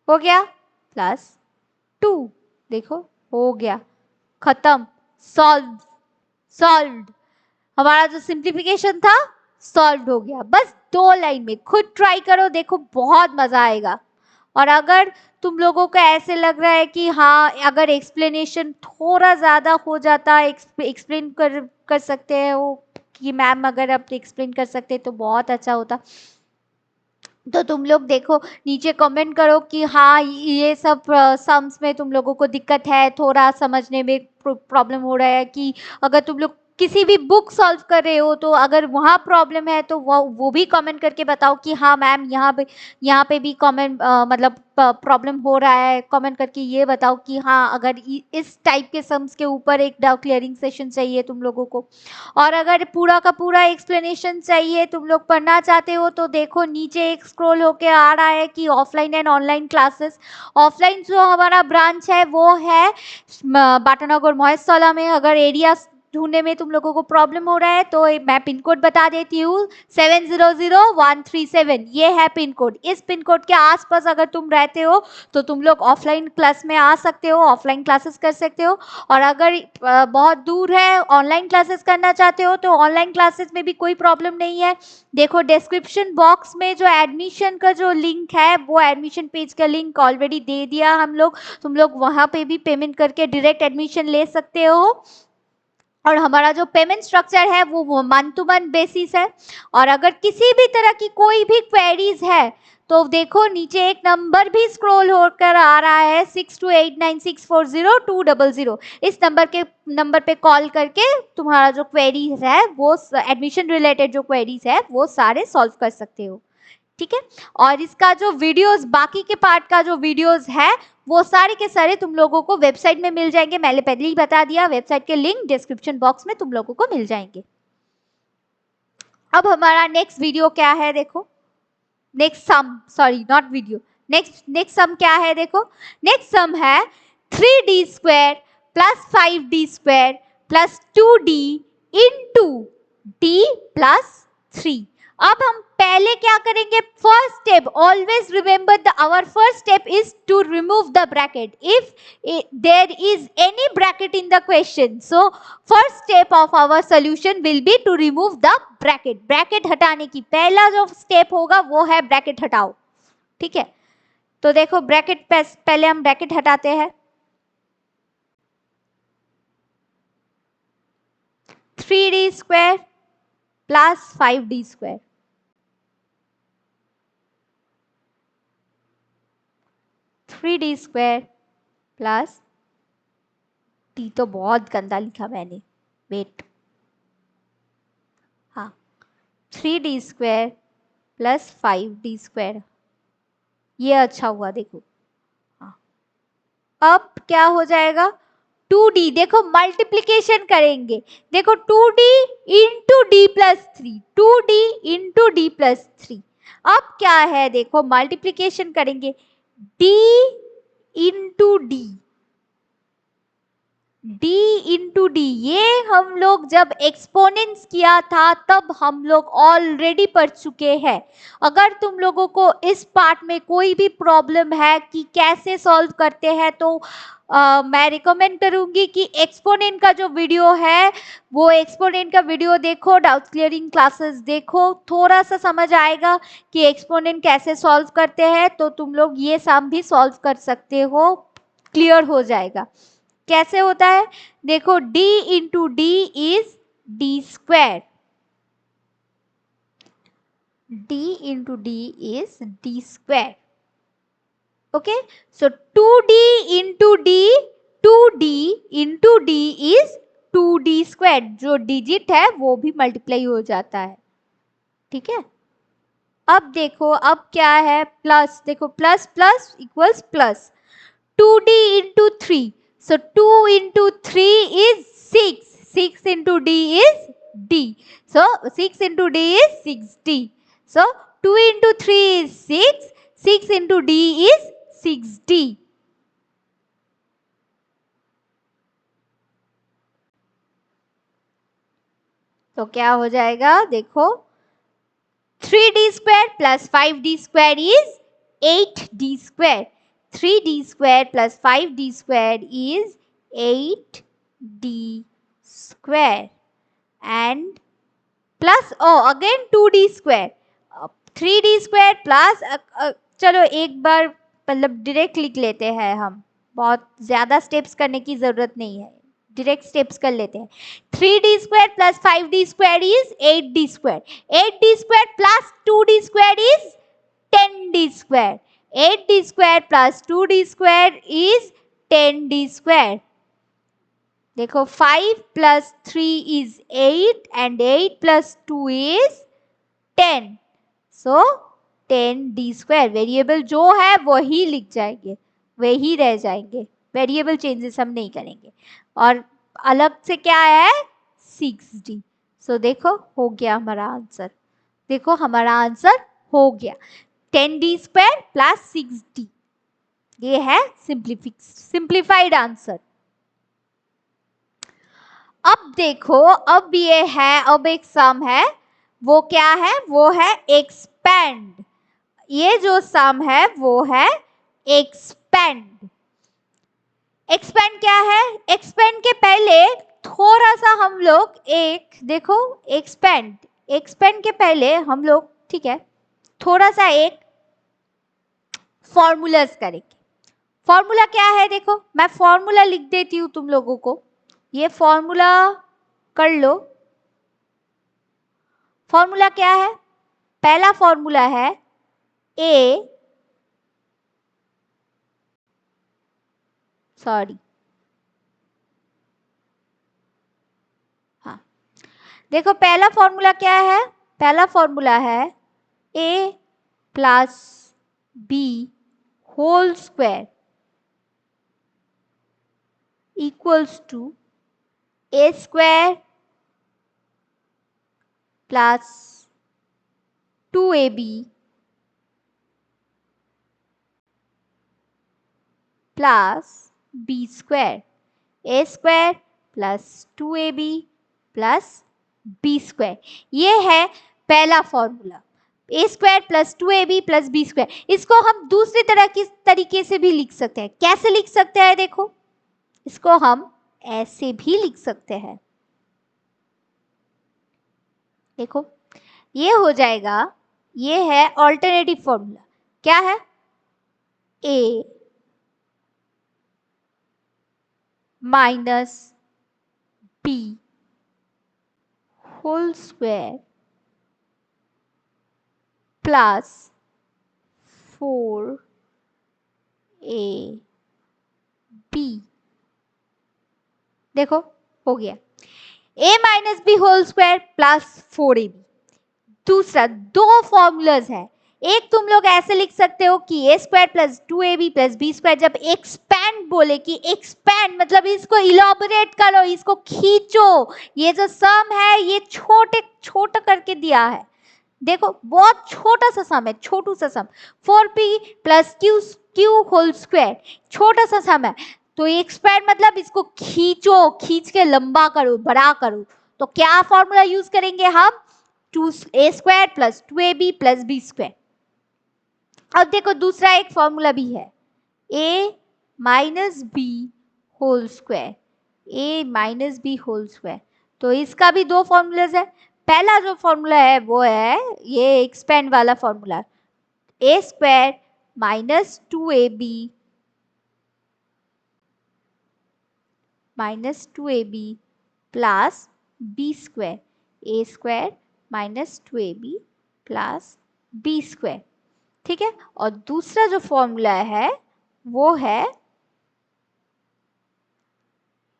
हो गया प्लस 2, देखो हो गया, खत्म, सॉल्व्ड, हमारा जो सिंप्लीफिकेशन था सॉल्व हो गया। बस 2 लाइन में, खुद ट्राई करो, देखो बहुत मजा आएगा। और अगर तुम लोगों को ऐसे लग रहा है कि हाँ अगर एक्सप्लेनेशन थोड़ा ज़्यादा हो जाता, एक्सप्लेन कर सकते हैं वो, कि मैम अगर आप एक्सप्लेन कर सकते तो बहुत अच्छा होता, तो तुम लोग देखो नीचे कमेंट करो कि हाँ ये सब सम्स में तुम लोगों को दिक्कत है, थोड़ा समझने में प्रॉब्लम हो रहा है, कि अगर तुम लोग किसी भी बुक सॉल्व कर रहे हो तो अगर वहाँ प्रॉब्लम है तो वो भी कमेंट करके बताओ कि हाँ मैम यहाँ पे भी कमेंट मतलब प्रॉब्लम हो रहा है, कमेंट करके ये बताओ कि हाँ अगर इस टाइप के सम्स के ऊपर एक डाउट क्लियरिंग सेशन चाहिए तुम लोगों को। और अगर पूरा का पूरा एक्सप्लेनेशन चाहिए, तुम लोग पढ़ना चाहते हो, तो देखो नीचे एक स्क्रॉल होके आ रहा है कि offline and online classes. Offline जो हमारा ब्रांच है वो है बाटानगर महेशतला में। अगर एरिया ढूंढने में तुम लोगों को प्रॉब्लम हो रहा है तो मैं पिन कोड बता देती हूँ 700137। ये है पिन कोड। इस पिन कोड के आसपास अगर तुम रहते हो तो तुम लोग ऑफलाइन क्लास में आ सकते हो, ऑफलाइन क्लासेस कर सकते हो। और अगर बहुत दूर है, ऑनलाइन क्लासेस करना चाहते हो तो ऑनलाइन क्लासेस में भी कोई प्रॉब्लम नहीं है। देखो डिस्क्रिप्शन बॉक्स में जो एडमिशन का जो लिंक है वो एडमिशन पेज का लिंक ऑलरेडी दे दिया हम लोग। तुम लोग वहां पे भी पेमेंट करके डायरेक्ट एडमिशन ले सकते हो। और हमारा जो पेमेंट स्ट्रक्चर है वो मंथ टू मंथ बेसिस है। और अगर किसी भी तरह की कोई भी क्वेरीज है तो देखो नीचे एक नंबर भी स्क्रॉल होकर आ रहा है 6289640200। इस नंबर पे कॉल करके तुम्हारा जो क्वेरीज है वो एडमिशन रिलेटेड जो क्वेरीज है वो सारे सॉल्व कर सकते हो। ठीक है। और इसका जो वीडियोस, बाकी के पार्ट का जो वीडियोस है वो सारे के सारे तुम लोगों को वेबसाइट में मिल जाएंगे। मैंने पहले ही बता दिया, वेबसाइट के लिंक डिस्क्रिप्शन बॉक्स में तुम लोगों को मिल जाएंगे। अब हमारा नेक्स्ट वीडियो क्या है देखो, next sum, sorry not video, next sum क्या है देखो। नेक्स्ट सम है 3d square plus 5d square plus 2d into d plus 3। अब हम पहले क्या करेंगे, first step, always remember the our first step is to remove the bracket if there is any bracket in the question. So first step of our solution will be to remove the bracket. Bracket हटाने की पहला जो step होगा वो है bracket हटाओ। ठीक है, तो देखो ब्रैकेट पहले हम ब्रैकेट हटाते हैं। 3d square plus 5d square, 3d square plus D तो बहुत गंदा लिखा मैंने, वेट, हाँ 3d square plus 5d square, ये अच्छा हुआ देखो। हाँ, अब क्या हो जाएगा 2d, देखो मल्टीप्लीकेशन करेंगे, देखो 2d into D plus 3, 2d into D plus 3। अब क्या है देखो मल्टीप्लीकेशन करेंगे d into D, d into D, ये हम लोग जब एक्सपोनेंट्स किया था तब हम लोग ऑलरेडी पढ़ चुके हैं। अगर तुम लोगों को इस पार्ट में कोई भी प्रॉब्लम है कि कैसे सॉल्व करते हैं तो मैं रिकमेंड करूंगी कि एक्सपोनेंट का जो वीडियो है वो एक्सपोनेंट का वीडियो देखो, डाउट क्लियरिंग क्लासेस देखो, थोड़ा सा समझ आएगा कि एक्सपोनेंट कैसे सॉल्व करते हैं, तो तुम लोग ये सम भी सॉल्व कर सकते हो, क्लियर हो जाएगा। कैसे होता है देखो, d into D is D square, d into D is D square. Okay, so 2d into D, 2d into D is 2d square, जो डिजिट है वो भी मल्टीप्लाई हो जाता है। ठीक है, अब देखो अब क्या है प्लस, देखो plus plus equals plus, 2d into 3, so 2 into 3 is 6. 6 into d is d. So 6 into d is 6d. So 2 into 3 is 6. 6 into d is 6d. तो क्या हो जाएगा देखो, 3d square plus 5d square is 8d square. 3d square plus 5d square is 8d square and plus again 2d square, 3d square plus चलो एक बार मतलब direct लिख लेते हैं हम, बहुत ज़्यादा स्टेप्स करने की ज़रूरत नहीं है, डायरेक्ट स्टेप्स कर लेते हैं। 3d square plus 5d square is 8d square. 8d square plus 2d square is 10d square. 8d square plus 2d square is 10d square. देखो 5 plus 3 is 8 and 8 plus 2 is 10. So 10d square. Variable जो है वही लिख जाएंगे, वही रह जाएंगे, variable changes हम नहीं करेंगे। और अलग से क्या है 6d। सो देखो हो गया हमारा आंसर, देखो हमारा आंसर हो गया 10d स्क्वायर प्लस 6d, ये है सिंप्लीफाइड आंसर। अब देखो, अब ये है, अब एक सम है, वो क्या है, वो है एक्सपेंड। ये जो सम है वो है एक्सपेंड। एक्सपेंड क्या है, एक्सपेंड के पहले थोड़ा सा हम लोग एक देखो, एक्सपेंड एक्सपेंड के पहले हम लोग, ठीक है, थोड़ा सा एक फॉर्मूलाज करेंगे। फॉर्मूला क्या है, देखो मैं फॉर्मूला लिख देती हूं तुम लोगों को, ये फॉर्मूला कर लो। फॉर्मूला क्या है, पहला फॉर्मूला है ए, सॉरी, हाँ, देखो पहला फॉर्मूला क्या है, पहला फॉर्मूला है A plus B whole square equals to A square plus 2ab plus B square, A square plus 2ab plus B square. ये है पहला formula, A square plus 2ab plus B square. इसको हम दूसरी तरह की तरीके से भी लिख सकते हैं। कैसे लिख सकते हैं, देखो इसको हम ऐसे भी लिख सकते हैं। देखो ये हो जाएगा, ये है ऑल्टरनेटिव फॉर्मूला, क्या है, A minus B whole square plus 4ab, देखो हो गया, a minus B whole square plus 4ab। दूसरा, दो फॉर्मूलाज है, एक तुम लोग ऐसे लिख सकते हो कि A square plus 2ab plus B square. जब एक्सपैंड बोले कि एक्सपैंड मतलब इसको इलाबोरेट करो, इसको खींचो, ये जो सम है ये छोटे छोटा करके दिया है, देखो बहुत छोटा सा सम है, छोटू सा sum, 4p plus q whole square, छोटा सा सम है। तो एक्सपैंड मतलब इसको खींचो, खींच के लंबा करो, बड़ा करो। तो क्या फॉर्मूला यूज करेंगे हम, 2a square plus 2ab plus B square. अब देखो दूसरा एक फॉर्मूला भी है, a minus B whole square, a minus B whole square. तो इसका भी दो फॉर्मूलाज है। पहला जो फॉर्मूला है वो है ये एक्सपेंड वाला formula, a square minus 2ab minus 2ab plus B square, a square minus 2ab plus B square, ठीक है। और दूसरा जो फॉर्मूला है वो है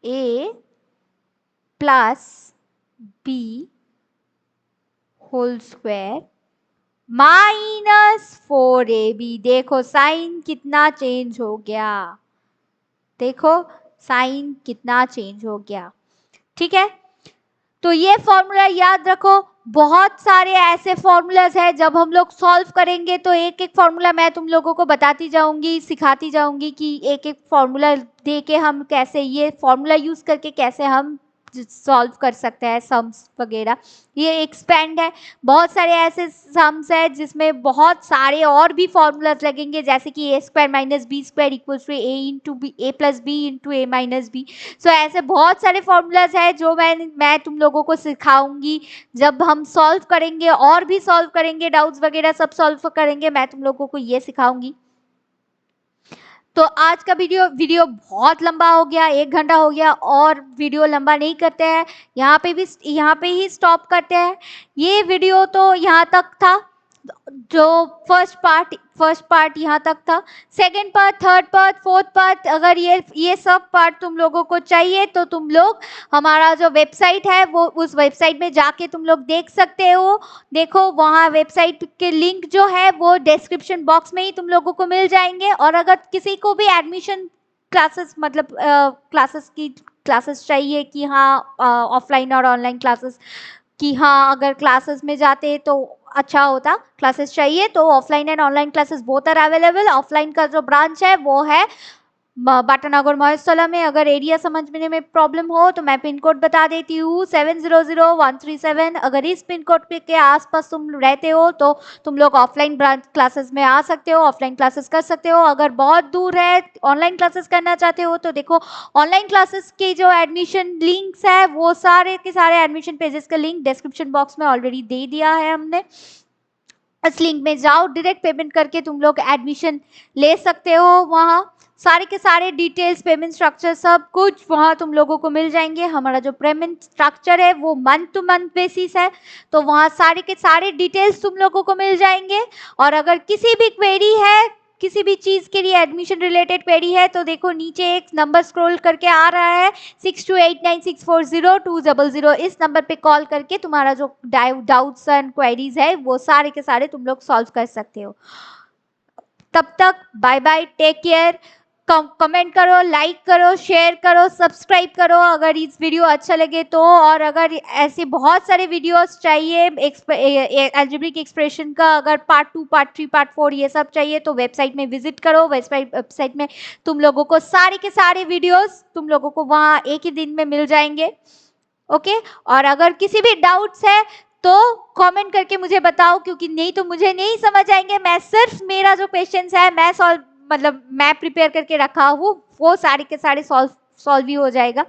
a plus B whole square minus 4ab। देखो साइन कितना चेंज हो गया, देखो साइन कितना चेंज हो गया, ठीक है। तो ये फॉर्मूला याद रखो। बहुत सारे ऐसे फॉर्मूलाज हैं, जब हम लोग सॉल्व करेंगे तो एक एक फॉर्मूला मैं तुम लोगों को बताती जाऊंगी, सिखाती जाऊंगी कि एक एक फॉर्मूला दे के हम कैसे, ये फॉर्मूला यूज करके कैसे हम सॉल्व कर सकते हैं सम्स वगैरह। ये एक्सपेंड है, बहुत सारे ऐसे सम्स है जिसमें बहुत सारे और भी फॉर्मूलाज लगेंगे, जैसे कि A square minus B square equals to A into B, A plus B into A minus B. So ऐसे बहुत सारे फॉर्मूलाज है जो मैं तुम लोगों को सिखाऊंगी। जब हम सॉल्व करेंगे और भी सॉल्व करेंगे, डाउट्स वगैरह सब सॉल्व करेंगे, मैं तुम लोगों को ये सिखाऊंगी। तो आज का वीडियो बहुत लंबा हो गया, 1 घंटा हो गया, और वीडियो लंबा नहीं करते हैं, यहाँ पे ही स्टॉप करते हैं। ये वीडियो तो यहाँ तक था, जो फर्स्ट पार्ट यहाँ तक था। Second part, third part, fourth part, अगर ये सब पार्ट तुम लोगों को चाहिए तो तुम लोग हमारा जो वेबसाइट है वो उस वेबसाइट में जाके तुम लोग देख सकते हो। देखो वहाँ वेबसाइट के लिंक जो है वो डिस्क्रिप्शन बॉक्स में ही तुम लोगों को मिल जाएंगे। और अगर किसी को भी एडमिशन क्लासेस मतलब क्लासेस चाहिए कि हाँ ऑफलाइन और ऑनलाइन क्लासेस, कि हाँ अगर क्लासेस में जाते हैं तो अच्छा होता, क्लासेस चाहिए तो offline and online classes both are available. Offline का जो ब्रांच है वो है बाटानगर महोत्सव में। अगर एरिया समझने में प्रॉब्लम हो तो मैं पिन कोड बता देती हूँ 700137। अगर इस पिन कोड के आसपास तुम रहते हो तो तुम लोग ऑफलाइन क्लासेस में आ सकते हो, ऑफलाइन क्लासेस कर सकते हो। अगर बहुत दूर है, ऑनलाइन क्लासेस करना चाहते हो तो देखो ऑनलाइन क्लासेस के जो एडमिशन लिंक्स है वो सारे के सारे एडमिशन पेजेस का लिंक डिस्क्रिप्शन बॉक्स में ऑलरेडी दे दिया है हमने। इस लिंक में जाओ, डायरेक्ट पेमेंट करके तुम लोग एडमिशन ले सकते हो। वहाँ सारे के सारे डिटेल्स, पेमेंट स्ट्रक्चर सब कुछ वहाँ तुम लोगों को मिल जाएंगे। हमारा जो पेमेंट स्ट्रक्चर है वो मंथ टू मंथ बेसिस है, तो वहाँ सारे के सारे डिटेल्स तुम लोगों को मिल जाएंगे। और अगर किसी भी क्वेरी है, किसी भी चीज़ के लिए एडमिशन रिलेटेड क्वेरी है तो देखो नीचे एक नंबर स्क्रॉल करके आ रहा है 6289640200। इस नंबर पे कॉल करके तुम्हारा जो डाउट्स एंड क्वेरीज है वो सारे के सारे तुम लोग सॉल्व कर सकते हो। तब तक bye bye, take care. Comment करो, लाइक करो, शेयर करो, सब्सक्राइब करो अगर इस वीडियो अच्छा लगे तो। और अगर ऐसे बहुत सारे वीडियोस चाहिए अलजेब्रिक एक्सप्रेशन का, अगर पार्ट 2, पार्ट 3, पार्ट 4 ये सब चाहिए तो वेबसाइट में विजिट करो। वेबसाइट में तुम लोगों को सारे के सारे वीडियोस तुम लोगों को वहाँ एक ही दिन में मिल जाएंगे। ओके, और अगर किसी भी डाउट्स है तो कमेंट करके मुझे बताओ, क्योंकि नहीं तो मुझे नहीं समझ आएंगे। मैं सिर्फ मेरा जो क्वेश्चंस है मैं प्रिपेयर करके रखा हूँ वो सारे के सारे सॉल्व ही हो जाएगा।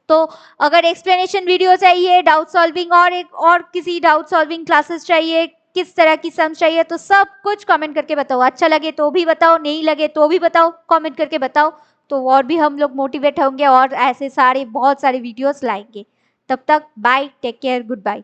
तो अगर एक्सप्लेनेशन वीडियो चाहिए, डाउट सॉल्विंग और किसी डाउट सॉल्विंग क्लासेस चाहिए, किस तरह की सम्स चाहिए, तो सब कुछ कमेंट करके बताओ। अच्छा लगे तो भी बताओ, नहीं लगे तो भी बताओ, कमेंट करके बताओ। तो और भी हम लोग मोटिवेट होंगे और ऐसे सारे बहुत सारे वीडियोस लाएंगे। तब तक bye, take care, good bye.